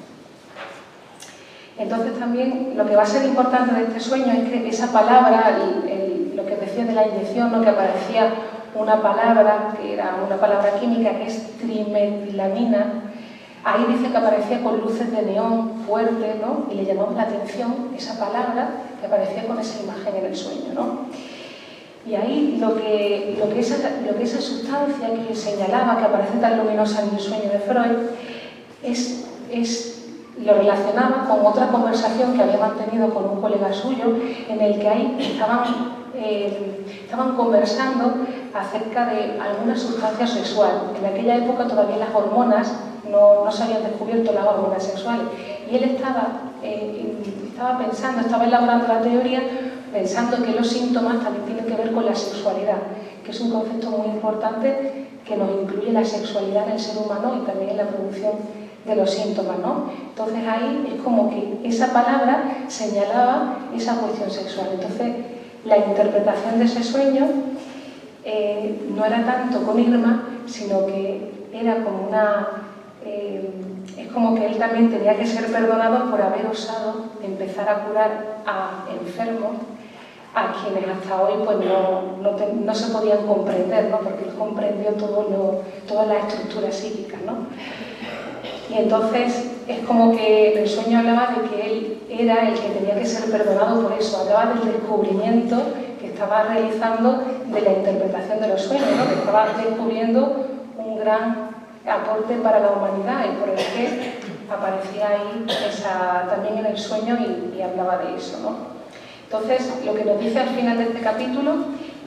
Entonces también lo que va a ser importante de este sueño es que esa palabra, lo que decía de la inyección, ¿no? Que aparecía una palabra, que era una palabra química que es trimetilamina. Ahí dice que aparecía con luces de neón fuerte, ¿no? Y le llamamos la atención esa palabra que aparecía con esa imagen en el sueño, ¿no? Y ahí lo que esa sustancia que señalaba, que aparece tan luminosa en el sueño de Freud, lo relacionaba con otra conversación que había mantenido con un colega suyo, en el que ahí estaban conversando acerca de alguna sustancia sexual. En aquella época todavía las hormonas no se habían descubierto, las hormonas sexuales, y él estaba pensando, estaba elaborando la teoría pensando que los síntomas también tienen que ver con la sexualidad, que es un concepto muy importante que nos incluye la sexualidad en el ser humano y también en la producción de los síntomas, ¿no? Entonces ahí es como que esa palabra señalaba esa cuestión sexual. Entonces la interpretación de ese sueño no era tanto con Irma, sino que era como es como que él también tenía que ser perdonado por haber osado empezar a curar a enfermos a quienes hasta hoy pues no se podían comprender, ¿no? Porque él comprendió todas las estructuras psíquicas, ¿no? Y entonces es como que en el sueño hablaba de que él era el que tenía que ser perdonado por eso, hablaba del descubrimiento que estaba realizando de la interpretación de los sueños, ¿no? Que estaba descubriendo un gran aporte para la humanidad y por el que aparecía ahí también en el sueño y hablaba de eso, ¿no? Entonces, lo que nos dice al final de este capítulo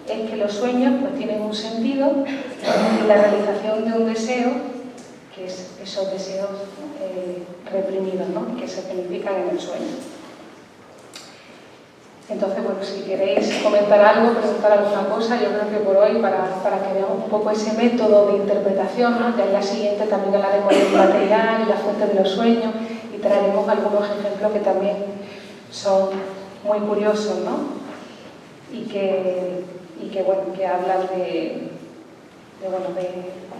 es que los sueños pues, tienen un sentido y la realización de un deseo, que es esos deseos reprimidos, ¿no? Que se planifican en el sueño. Entonces, bueno, si queréis comentar algo, preguntar alguna cosa, yo creo que por hoy, para que veamos un poco ese método de interpretación, ¿no? Ya en la siguiente también hablaremos del material y la fuente de los sueños y traeremos algunos ejemplos que también son muy curiosos, ¿no? Y que hablan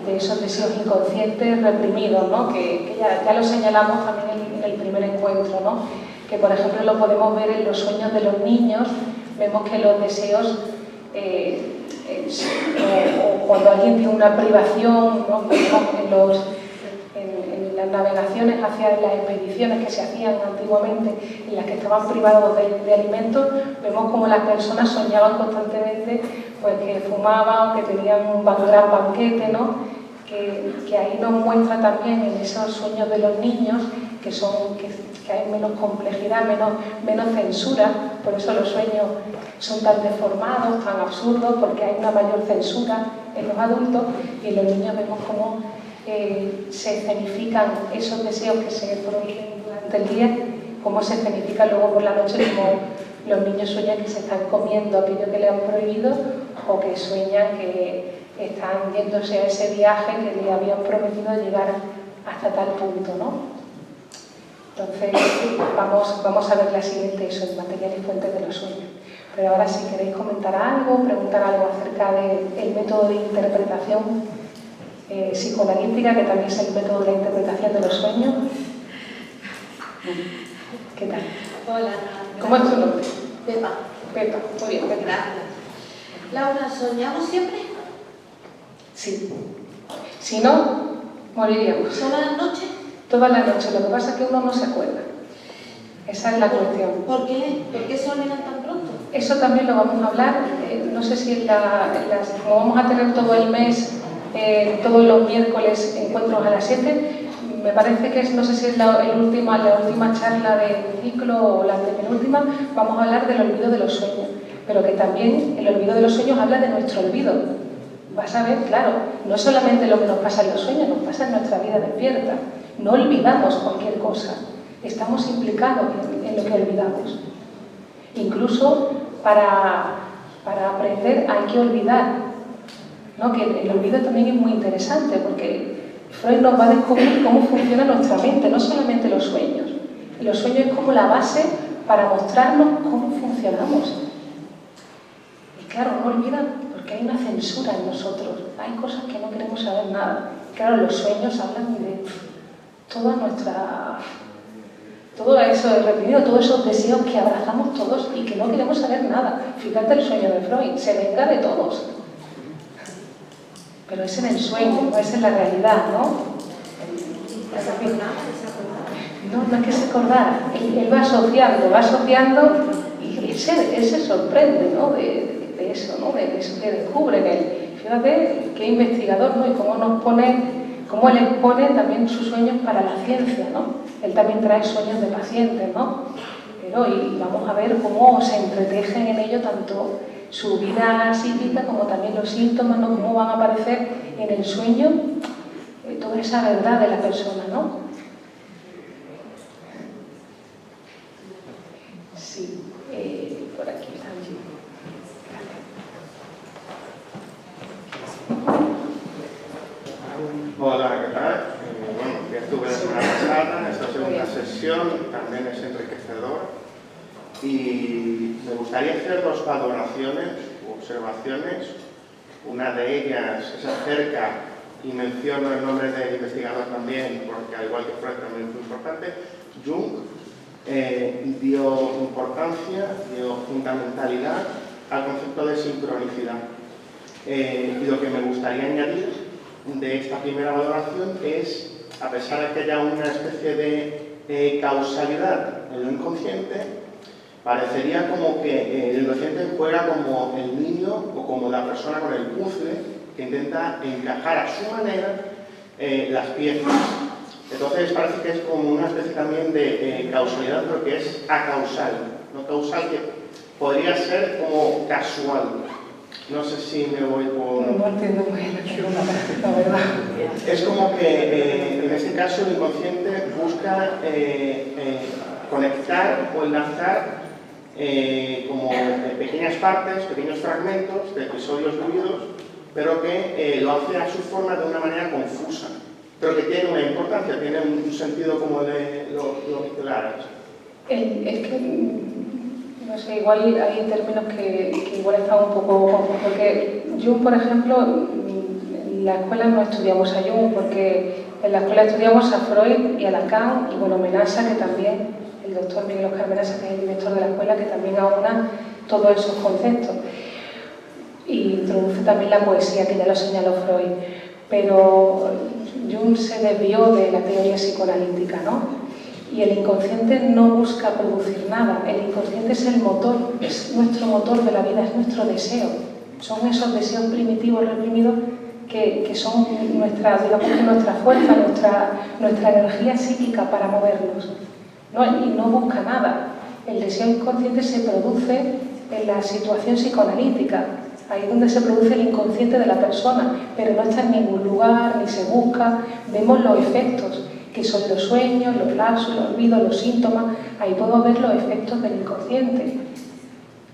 de esos deseos inconscientes reprimidos, ¿no? Que ya lo señalamos también en el primer encuentro, ¿no? Que por ejemplo lo podemos ver en los sueños de los niños, vemos que los deseos, o cuando alguien tiene una privación, ¿no? En las navegaciones hacia las expediciones que se hacían antiguamente, en las que estaban privados de alimentos, vemos como las personas soñaban constantemente pues, que fumaban o que tenían un gran banquete, ¿no? Que ahí nos muestra también en esos sueños de los niños que hay menos complejidad, menos censura, por eso los sueños son tan deformados, tan absurdos, porque hay una mayor censura en los adultos y en los niños vemos cómo se escenifican esos deseos que se prohíben durante el día, cómo se escenifican luego por la noche, como los niños sueñan que se están comiendo aquello que le han prohibido o que sueñan que están yéndose a ese viaje que le habían prometido llegar hasta tal punto, ¿no? Entonces, vamos a ver la siguiente, eso, el material y fuente de los sueños. Pero ahora, si queréis comentar algo, preguntar algo acerca del método de interpretación psicoanalítica, que también es el método de la interpretación de los sueños. ¿Qué tal? Hola. ¿Cómo es tu nombre? Pepa. Pepa, muy bien, Pepa. Gracias. Laura, ¿soñamos siempre? Sí. Si no, moriríamos. ¿Todas las noches? Toda la noche, lo que pasa es que uno no se acuerda. Esa es la cuestión. ¿Por qué? ¿Por qué se olvidan tan pronto? Eso también lo vamos a hablar, no sé si como vamos a tener todo el mes, todos los miércoles encuentros a las 7, me parece que no sé si es la última charla del ciclo o la penúltima, vamos a hablar del olvido de los sueños, pero que también el olvido de los sueños habla de nuestro olvido. Vas a ver, claro, no es solamente lo que nos pasa en los sueños, nos pasa en nuestra vida despierta. No olvidamos cualquier cosa, estamos implicados en lo que olvidamos. Incluso para aprender hay que olvidar, ¿no? Que el olvido también es muy interesante porque Freud nos va a descubrir cómo funciona nuestra mente, no solamente los sueños. Los sueños es como la base para mostrarnos cómo funcionamos. Y claro, no olvidan porque hay una censura en nosotros, hay cosas que no queremos saber nada. Claro, los sueños hablan de todo eso de reprimido, todos esos deseos que abrazamos todos y que no queremos saber nada. Fíjate el sueño de Freud, se venga de todos. Pero es en el sueño, no es en la realidad, ¿no? No es que se acordara. Él va asociando y él se sorprende, ¿no? de eso, ¿no? De eso que descubre en él. Fíjate qué investigador, ¿no? Y cómo él expone también sus sueños para la ciencia, ¿no? Él también trae sueños de pacientes, ¿no? Y vamos a ver cómo se entretejen en ello tanto su vida psíquica como también los síntomas, ¿no? Cómo van a aparecer en el sueño toda esa verdad de la persona, ¿no? Sí, por aquí también. Hola, ¿qué tal? Bueno, ya estuve la semana pasada, esta segunda sesión también es enriquecedor y me gustaría hacer dos valoraciones o observaciones. Una de ellas es acerca, y menciono el nombre del investigador también, porque al igual que Freud también fue importante, Jung dio importancia, dio fundamentalidad al concepto de sincronicidad. Y lo que me gustaría añadir de esta primera valoración es, a pesar de que haya una especie de causalidad en lo inconsciente, parecería como que el inconsciente juega como el niño o como la persona con el puzzle que intenta encajar a su manera las piezas. Entonces parece que es como una especie también de causalidad, pero que es acausal, no causal, que podría ser como casual. No sé si me voy por... No entiendo muy bien la verdad. Es como que en este caso el inconsciente busca conectar o enlazar como pequeñas partes, pequeños fragmentos de episodios vividos, pero que lo hace a su forma de una manera confusa, pero que tiene una importancia, tiene un sentido como de lo titular. Es que, no sé, igual hay términos que igual están un poco confusos, porque Jung, por ejemplo, en la escuela no estudiamos a Jung, porque en la escuela estudiamos a Freud y a Lacan, y bueno, Menasa, que también, el doctor Miguel Oscar Menasa, que es el director de la escuela, que también aúna todos esos conceptos. Y introduce también la poesía, que ya lo señaló Freud. Pero Jung se desvió de la teoría psicoanalítica, ¿no? Y el inconsciente no busca producir nada. El inconsciente es el motor, es nuestro motor de la vida, es nuestro deseo. Son esos deseos primitivos, reprimidos, que son nuestra fuerza, nuestra energía psíquica para movernos, ¿no? Y no busca nada. El deseo inconsciente se produce en la situación psicoanalítica. Ahí es donde se produce el inconsciente de la persona, pero no está en ningún lugar, ni se busca. Vemos los efectos, que son los sueños, los lapsos, los olvidos, los síntomas. Ahí podemos ver los efectos del inconsciente,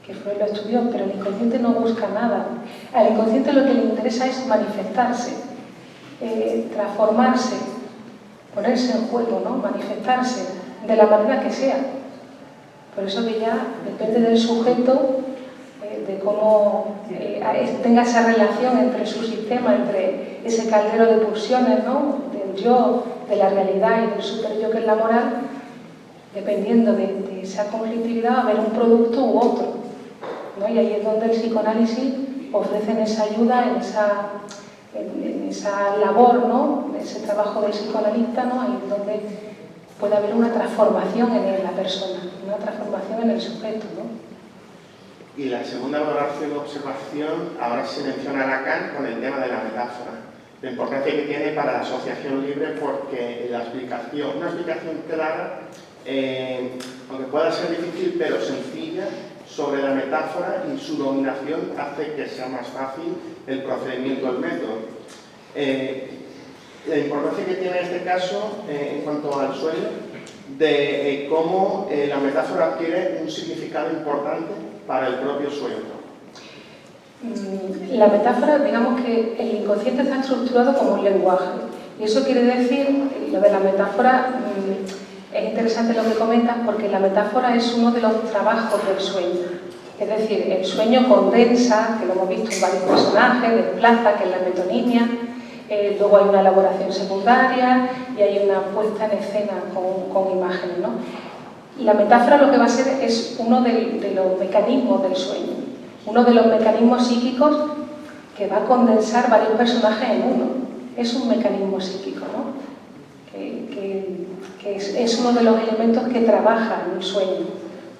que Freud lo estudió, pero el inconsciente no busca nada. Al inconsciente lo que le interesa es manifestarse, transformarse, ponerse en juego, ¿no? Manifestarse de la manera que sea. Por eso que ya depende del sujeto, de cómo tenga esa relación entre su sistema, entre ese caldero de pulsiones, ¿no? Del yo, de la realidad y del superyo, que es la moral. Dependiendo de esa conflictividad, va a haber un producto u otro, ¿no? Y ahí es donde el psicoanálisis ofrece esa ayuda, en esa labor, ¿no? En ese trabajo del psicoanalista, ¿no? Ahí es donde puede haber una transformación en la persona, una transformación en el sujeto, ¿no? Y la segunda valoración o observación, ahora se menciona Lacan con el tema de la metáfora. La importancia que tiene para la asociación libre porque una explicación clara, aunque pueda ser difícil pero sencilla, sobre la metáfora y su dominación hace que sea más fácil el procedimiento, el método. La importancia que tiene en este caso, en cuanto al sueño, de cómo la metáfora adquiere un significado importante para el propio sueño. La metáfora, digamos que el inconsciente está estructurado como un lenguaje. Y eso quiere decir, lo de la metáfora, es interesante lo que comentas, porque la metáfora es uno de los trabajos del sueño. Es decir, el sueño condensa, que lo hemos visto en varios personajes, desplaza, que es la metonimia, luego hay una elaboración secundaria y hay una puesta en escena con imágenes, ¿no? La metáfora lo que va a ser es uno de los mecanismos del sueño, uno de los mecanismos psíquicos que va a condensar varios personajes en uno. Es un mecanismo psíquico, ¿no? Que es uno de los elementos que trabaja en el sueño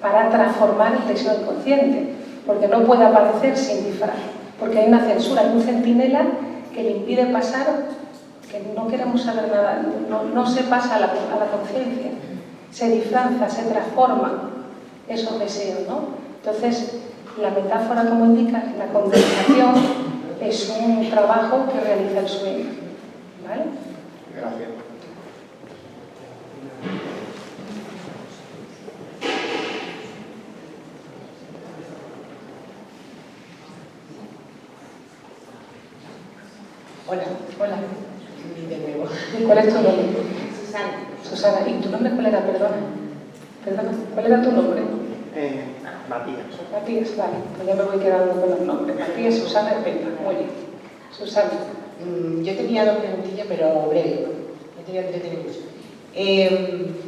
para transformar el deseo inconsciente, porque no puede aparecer sin disfraz, porque hay una censura, hay un centinela que le impide pasar, que no queremos saber nada, no se pasa a la conciencia, se disfraza, se transforma esos deseos, ¿no? Entonces, la metáfora, como indica, la condensación es un trabajo que realiza el sueño, ¿vale? Gracias. Hola. De nuevo. ¿Cuál es tu nombre? Susana. Susana. ¿Y tu nombre cuál era? Perdona. ¿Cuál era tu nombre? Matías. Matías, vale. Pues ya me voy quedando con los nombres. Matías, Susana y Pepa. Muy bien. Susana. Yo tenía dos preguntillas, pero breve. No te voy a entretener mucho.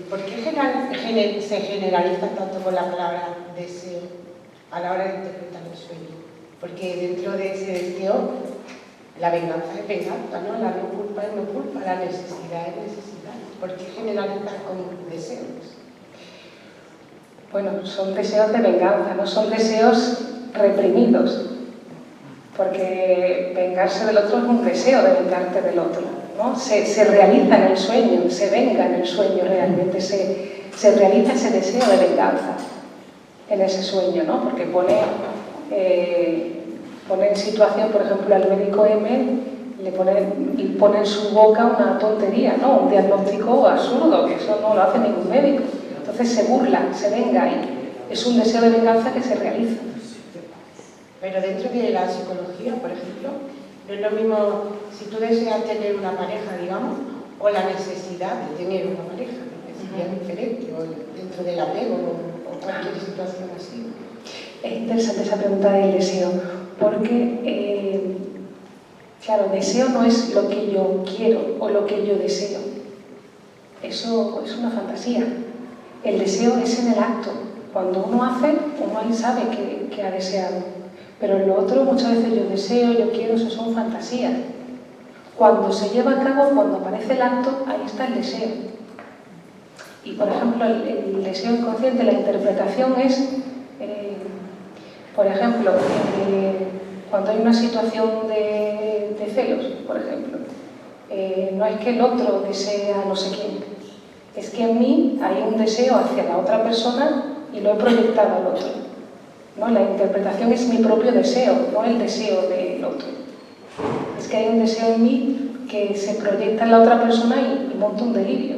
¿Por qué se generaliza tanto con la palabra deseo a la hora de interpretar el sueño? Porque dentro de ese deseo, la venganza es venganza, ¿no? La no culpa es no culpa, la necesidad es necesidad. ¿Por qué generalizar con deseos? Bueno, son deseos de venganza, no son deseos reprimidos. Porque vengarse del otro es un deseo de vengarte del otro, ¿no? Se realiza en el sueño, se venga en el sueño realmente, se realiza ese deseo de venganza en ese sueño, ¿no? Porque pone en situación, por ejemplo, al médico M, pone en su boca una tontería, ¿no? Un diagnóstico absurdo, que eso no lo hace ningún médico. Entonces se burla, se venga y es un deseo de venganza que se realiza. Pero dentro de la psicología, por ejemplo, no es lo mismo si tú deseas tener una pareja, digamos, o la necesidad de tener una pareja, sería diferente, o dentro del apego, o cualquier situación así. Es interesante esa pregunta del deseo, porque, claro, deseo no es lo que yo quiero o lo que yo deseo. Eso es una fantasía. El deseo es en el acto. Cuando uno hace, uno ahí sabe que ha deseado. Pero en lo otro, muchas veces yo deseo, yo quiero, eso son fantasías. Cuando se lleva a cabo, cuando aparece el acto, ahí está el deseo. Y, por ejemplo, el deseo inconsciente, la interpretación es, por ejemplo, cuando hay una situación de celos, por ejemplo, no es que el otro desea no sé quién, es que en mí hay un deseo hacia la otra persona y lo he proyectado al otro. ¿No? La interpretación es mi propio deseo, no el deseo del otro. Es que hay un deseo en mí que se proyecta en la otra persona y monta un delirio.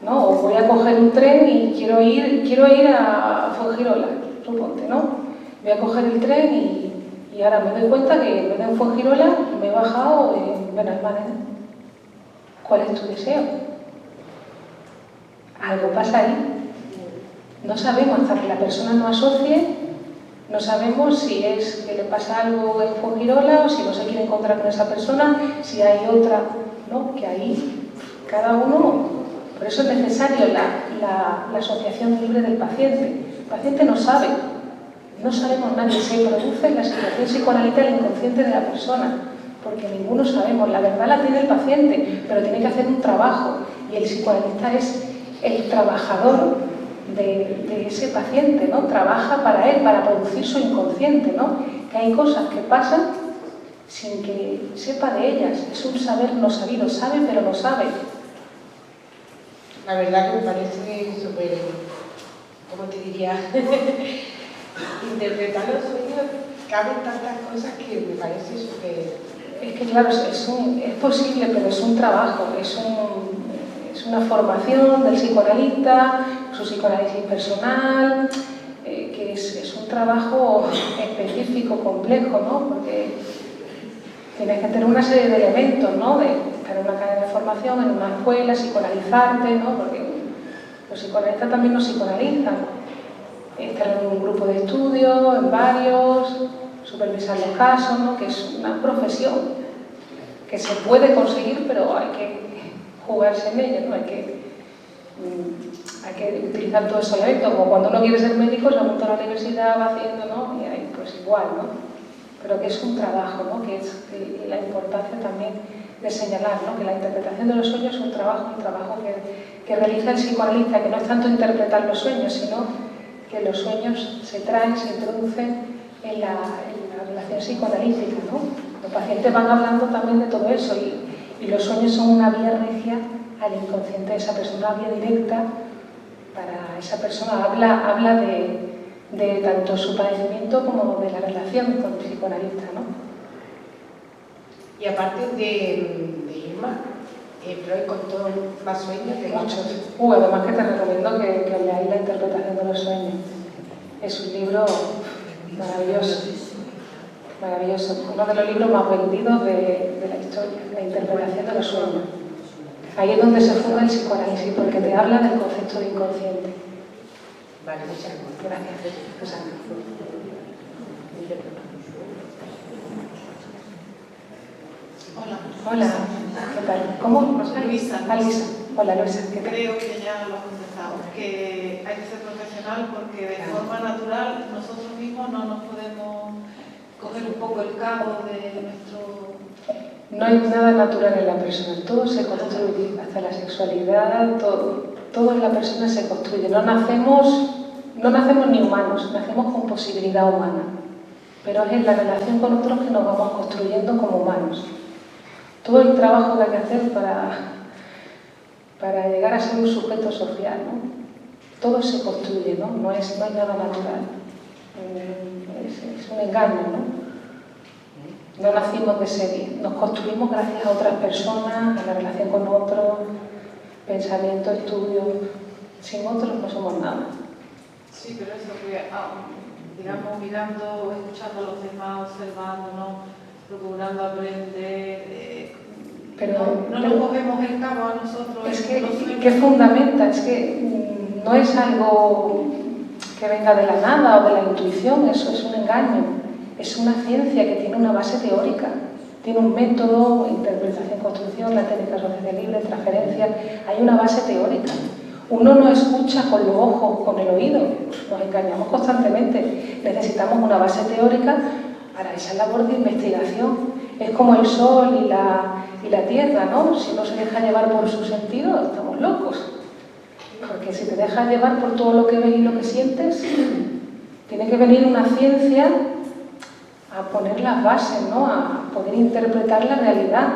¿No? O voy a coger un tren y quiero ir a Fuengirola, suponte, ¿no? Voy a coger el tren y ahora me doy cuenta que en vez de en Fuengirola me he bajado en Benalmádena. ¿Cuál es tu deseo? Algo pasa ahí. No sabemos, hasta que la persona no asocie, no sabemos si es que le pasa algo en Fuengirola o si no se quiere encontrar con esa persona, si hay otra, ¿no? Que ahí cada uno. Por eso es necesario la asociación libre del paciente. El paciente no sabe, no sabemos nadie, se produce la situación psicoanalítica inconsciente de la persona, porque ninguno sabemos, la verdad la tiene el paciente, pero tiene que hacer un trabajo y el psicoanalista es el trabajador de ese paciente, ¿no? Trabaja para él, para producir su inconsciente, ¿no? Que hay cosas que pasan sin que sepa de ellas. Es un saber no sabido, sabe pero no sabe. La verdad que me parece súper, ¿cómo te diría? Interpretar los sueños, caben tantas cosas que me parece súper... Es que claro, es posible, pero es un trabajo, es una formación del psicoanalista, su psicoanálisis personal, que es un trabajo específico, complejo, ¿no? Porque tienes que tener una serie de elementos, ¿no? De estar en una cadena de formación, en una escuela, psicoanalizarte, ¿no? Porque los psicoanalistas también nos psicoanalizan. Estar en un grupo de estudio, en varios, supervisar los casos, ¿no? Que es una profesión que se puede conseguir, pero hay que jugarse en ella, ¿no? Hay que utilizar todo eso elementos, como cuando uno quiere ser médico, se apunta a la universidad, va haciendo, ¿no? Y ahí pues igual, ¿no? Pero que es un trabajo, ¿no? Que es la importancia también de señalar, ¿no? Que la interpretación de los sueños es un trabajo que realiza el psicoanalista, que no es tanto interpretar los sueños, sino que los sueños se traen, se introducen en la relación psicoanalítica, ¿no? Los pacientes van hablando también de todo eso y los sueños son una vía regia al inconsciente de esa persona, una vía directa para esa persona. Habla de tanto su padecimiento como de la relación con el psicoanalista, ¿no? Y aparte de Irma, Freud contó más sueños de muchos. Además que te recomiendo que leáis la interpretación de los sueños. Es un libro maravilloso, maravilloso. Uno de los libros más vendidos de la historia, la interpretación de los sueños. Ahí es donde se funda el psicoanálisis, porque te habla del concepto de inconsciente. Vale, muchas Gracias, Susana. Hola, ¿qué tal? ¿Cómo? Luisa. Luisa. Hola, Luisa, ¿qué tal? Creo que ya lo has contestado, que hay que ser profesional porque de forma natural nosotros mismos no nos podemos coger un poco el cabo de nuestro... No hay nada natural en la persona, todo se construye, hasta la sexualidad, todo en la persona se construye. No nacemos ni humanos, nacemos con posibilidad humana, pero es en la relación con otros que nos vamos construyendo como humanos. Todo el trabajo que hay que hacer para llegar a ser un sujeto social, ¿no? Todo se construye, ¿no? No hay nada natural. Es un engaño, ¿no? No nacimos de serie, nos construimos gracias a otras personas, a la relación con otros, pensamiento, estudio. Sin otros no somos nada. Sí, pero eso que, digamos, mirando, escuchando a los demás, observándonos, procurando aprender, pero no nos cogemos el cabo a nosotros. Es que fundamenta, es que no es algo que venga de la nada o de la intuición, eso es un engaño. Es una ciencia que tiene una base teórica, tiene un método, interpretación, construcción, la técnica asociación libre, transferencia, hay una base teórica. Uno no escucha con los ojos, con el oído, nos engañamos constantemente. Necesitamos una base teórica para esa labor de investigación. Es como el sol y la tierra, ¿no? Si no se deja llevar por sus sentidos, estamos locos. Porque si te dejas llevar por todo lo que ves y lo que sientes, tiene que venir una ciencia a poner las bases, ¿no? A poder interpretar la realidad.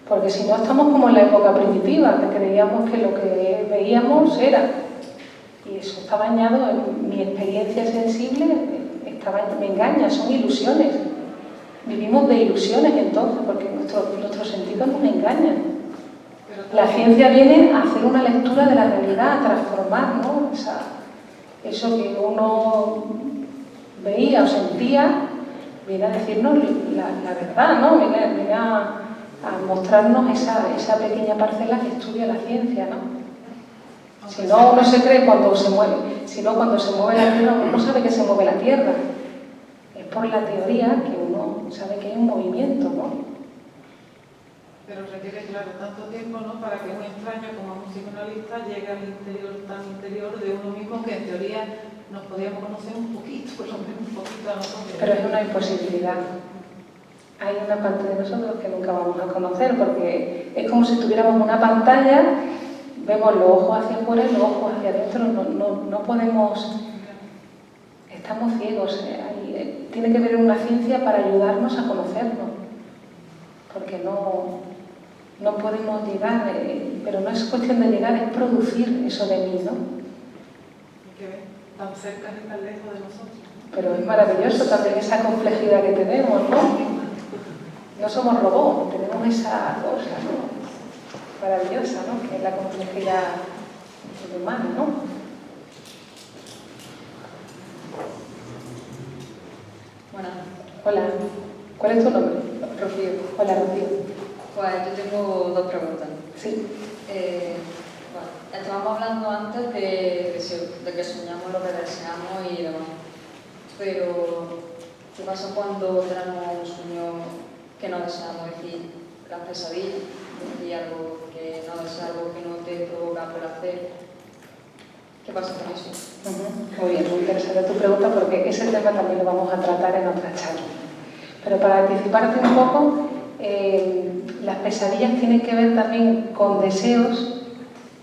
Porque si no, estamos como en la época primitiva, que creíamos que lo que veíamos era. Y eso está bañado en mi experiencia sensible, me engaña, son ilusiones. Vivimos de ilusiones entonces, porque nuestros sentidos nos engañan. La ciencia viene a hacer una lectura de la realidad, a transformar, ¿no? Eso que uno veía o sentía, viene a decirnos la verdad, ¿no? Viene a mostrarnos esa pequeña parcela que estudia la ciencia, ¿no? Si no, uno se cree cuando se mueve. Si no, cuando se mueve la Tierra, uno no sabe que se mueve la Tierra. Es por la teoría que uno sabe que hay un movimiento, ¿no? Pero requiere, claro, tanto tiempo, ¿no?, para que un extraño como un psicoanalista llegue al interior tan interior de uno mismo que en teoría nos podíamos conocer un poquito, por lo menos un poquito a nosotros. Pero es una imposibilidad. Hay una parte de nosotros que nunca vamos a conocer porque es como si tuviéramos una pantalla vemos los ojos hacia afuera y los ojos hacia adentro, no podemos, estamos ciegos. Tiene que haber una ciencia para ayudarnos a conocernos, porque no podemos llegar, pero no es cuestión de llegar, es producir eso de mí, ¿no? Que ven tan cerca y tan lejos de nosotros. Pero es maravilloso también esa complejidad que tenemos, ¿no? No somos robots, tenemos esa cosa, ¿no? Maravillosa, ¿no? Que es la complejidad humana, ¿no? Bueno, Hola, ¿cuál es tu nombre? Rocío. Hola, Rocío. Pues yo tengo dos preguntas. Sí. Bueno, estábamos hablando antes de que soñamos lo que deseamos y demás. Pero, ¿qué pasa cuando tenemos un sueño que no deseamos? Es decir, las pesadillas, decir algo que no deseas, algo que no te provoca placer. ¿Qué pasa con eso? Muy bien, muy interesante tu pregunta porque ese tema también lo vamos a tratar en otra charla. Pero para anticiparte un poco, las pesadillas tienen que ver también con deseos,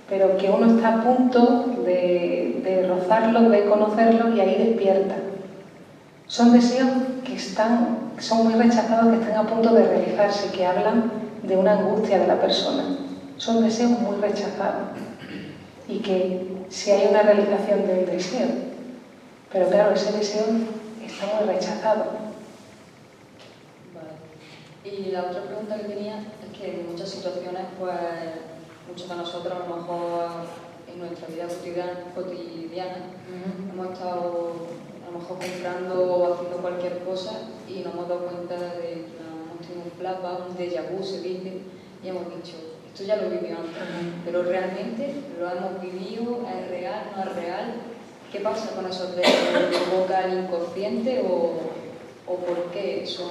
pero que uno está a punto de rozarlos, de conocerlos y ahí despierta. Son deseos que son muy rechazados, que están a punto de realizarse, que hablan de una angustia de la persona. Son deseos muy rechazados y que si hay una realización del deseo, pero claro, ese deseo está muy rechazado. Vale. Y la otra pregunta que tenía es que en muchas situaciones, pues, muchos de nosotros a lo mejor en nuestra vida cotidiana hemos estado a lo mejor comprando o haciendo cualquier cosa y nos hemos dado cuenta de que hemos tenido un flashback, un déjà vu se dice, y hemos dicho, esto ya lo he vivido antes, pero realmente lo hemos vivido, es real, no es real. ¿Qué pasa con esos deseos? ¿Lo provoca el inconsciente o por qué son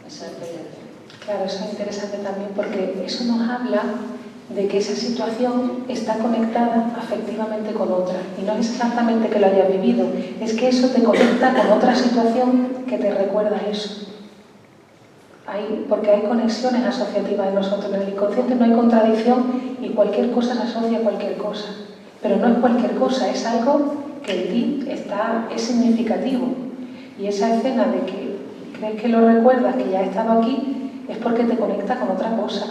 esas experiencias? Claro, eso es interesante también porque eso nos habla de que esa situación está conectada afectivamente con otra. Y no es exactamente que lo hayas vivido, es que eso te conecta con otra situación que te recuerda eso. Porque hay conexiones asociativas en nosotros. En el inconsciente no hay contradicción y cualquier cosa se asocia a cualquier cosa. Pero no es cualquier cosa, es algo que en ti es significativo. Y esa escena de que crees que lo recuerdas, que ya ha estado aquí, es porque te conecta con otra cosa,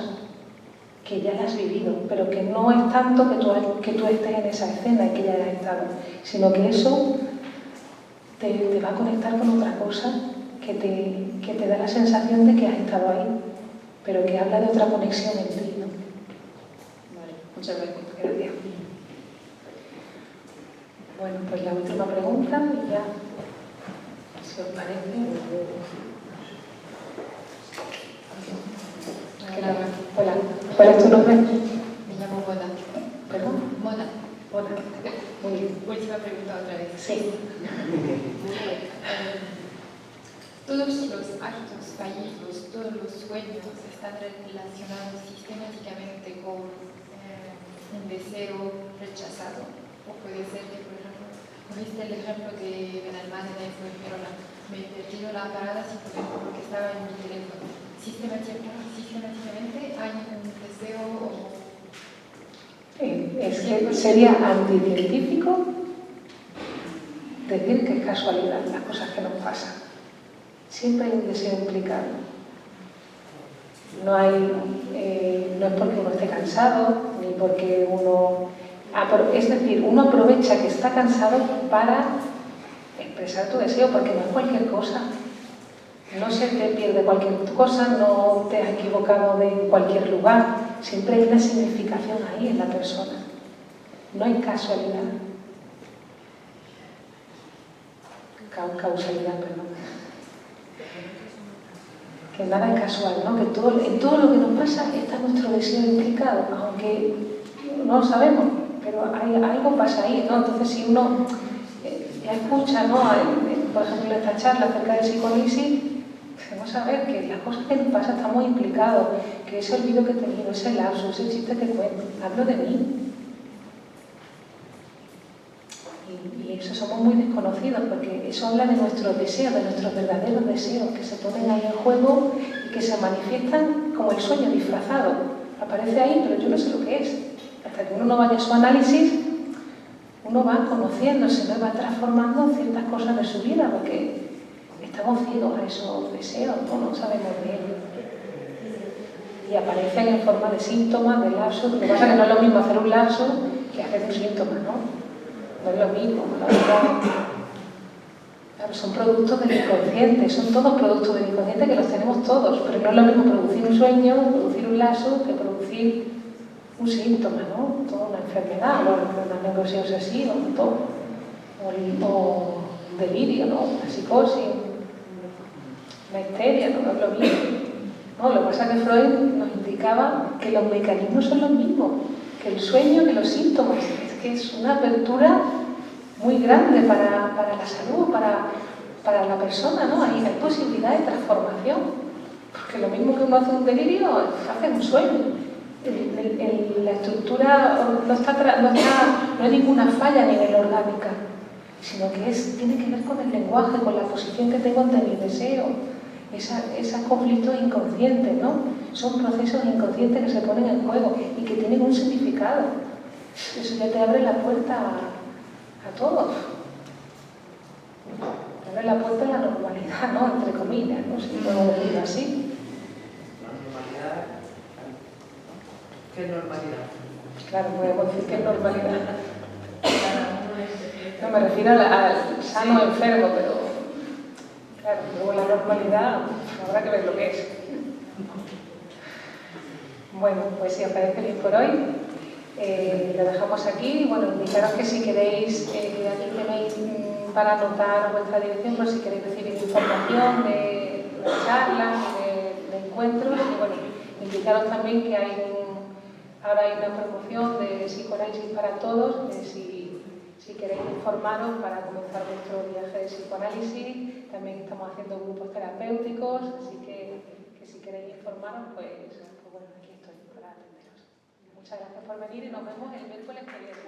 que ya la has vivido, pero que no es tanto que tú estés en esa escena y que ya hayas estado, sino que eso te va a conectar con otra cosa que te da la sensación de que has estado ahí, pero que habla de otra conexión en ti, ¿no? Vale, muchas gracias. Gracias. Bueno, pues la última pregunta y ya, si os parece. Hola, ¿cuál es tu nombre? Me llamo Mona. ¿Perdón? Mona. Hola. Muy bien. Última pregunta otra vez. Sí. Todos los actos fallidos, todos los sueños están relacionados sistemáticamente con un deseo rechazado. O puede ser que, por ejemplo, viste el ejemplo de Benalmádena y fue, pero me he perdido la parada simplemente porque estaba en mi teléfono. Sistemáticamente hay un deseo o... Sería anticientífico decir que es casualidad las cosas que nos pasan. Siempre hay un deseo implicado. No es porque uno esté cansado, ni porque uno... Es decir, uno aprovecha que está cansado para expresar tu deseo, porque no es cualquier cosa. No se te pierde cualquier cosa, no te has equivocado de cualquier lugar. Siempre hay una significación ahí en la persona. No hay casualidad. Causalidad, perdón. Que nada es casual, ¿no? Que en todo lo que nos pasa está nuestro deseo implicado, aunque no lo sabemos, pero algo pasa ahí, ¿no? Entonces, si uno ya escucha, ¿no? Por ejemplo, esta charla acerca de psicoanálisis, vamos a ver que las cosas que nos pasan están muy implicados, que ese olvido que he tenido, ese lapso, ese chiste que cuento, hablo de mí. Y eso somos muy desconocidos, porque eso habla de nuestros deseos, de nuestros verdaderos deseos, que se ponen ahí en juego y que se manifiestan como el sueño disfrazado. Aparece ahí, pero yo no sé lo que es. hasta que uno no vaya a su análisis, uno va conociéndose, ¿no? Va transformando ciertas cosas de su vida, porque estamos ciegos a esos deseos, no sabemos de ellos. Y aparecen en forma de síntomas, de lapsos. Lo que pasa es que no es lo mismo hacer un lapso que hacer un síntoma, ¿no? No es lo mismo. Claro, son productos del inconsciente, son todos productos del inconsciente que los tenemos todos, pero no es lo mismo producir un sueño, producir un lapso, que producir un síntoma, ¿no? Toda una enfermedad, una neurosis obsesiva, o un delirio, ¿no? Una psicosis, una histeria, no es lo mismo. No, lo que pasa es que Freud nos indicaba que los mecanismos son los mismos, que el sueño, que los síntomas. Es que es una apertura muy grande para la salud, para la persona, ¿no? Hay posibilidad de transformación, porque lo mismo que uno hace un delirio, hace un sueño. La estructura no hay ninguna falla a nivel orgánica, sino que tiene que ver con el lenguaje, con la posición que tengo ante mis deseos. Esos conflictos inconscientes, ¿no? Son procesos inconscientes que se ponen en juego y que tienen un significado. Eso ya te abre la puerta a todo. Te abre la puerta a la normalidad, ¿no? Entre comillas, ¿no? Si puedo decirlo así. ¿La normalidad? ¿Qué normalidad? Claro, podemos decir que es normalidad. No, me refiero al sano enfermo, pero claro, luego la normalidad habrá que ver lo que es. Bueno, pues si os parece bien por hoy, lo dejamos aquí. Bueno, indicaros que si queréis, aquí tenéis para anotar vuestra dirección, por si queréis recibir información de charlas, de encuentros. Y bueno, indicaros también que ahora hay una promoción de psicoanálisis para todos, si queréis informaros para comenzar vuestro viaje de psicoanálisis. También estamos haciendo grupos terapéuticos, así que si queréis informaros, pues bueno, aquí estoy para atenderos. Muchas gracias por venir y nos vemos el miércoles que viene.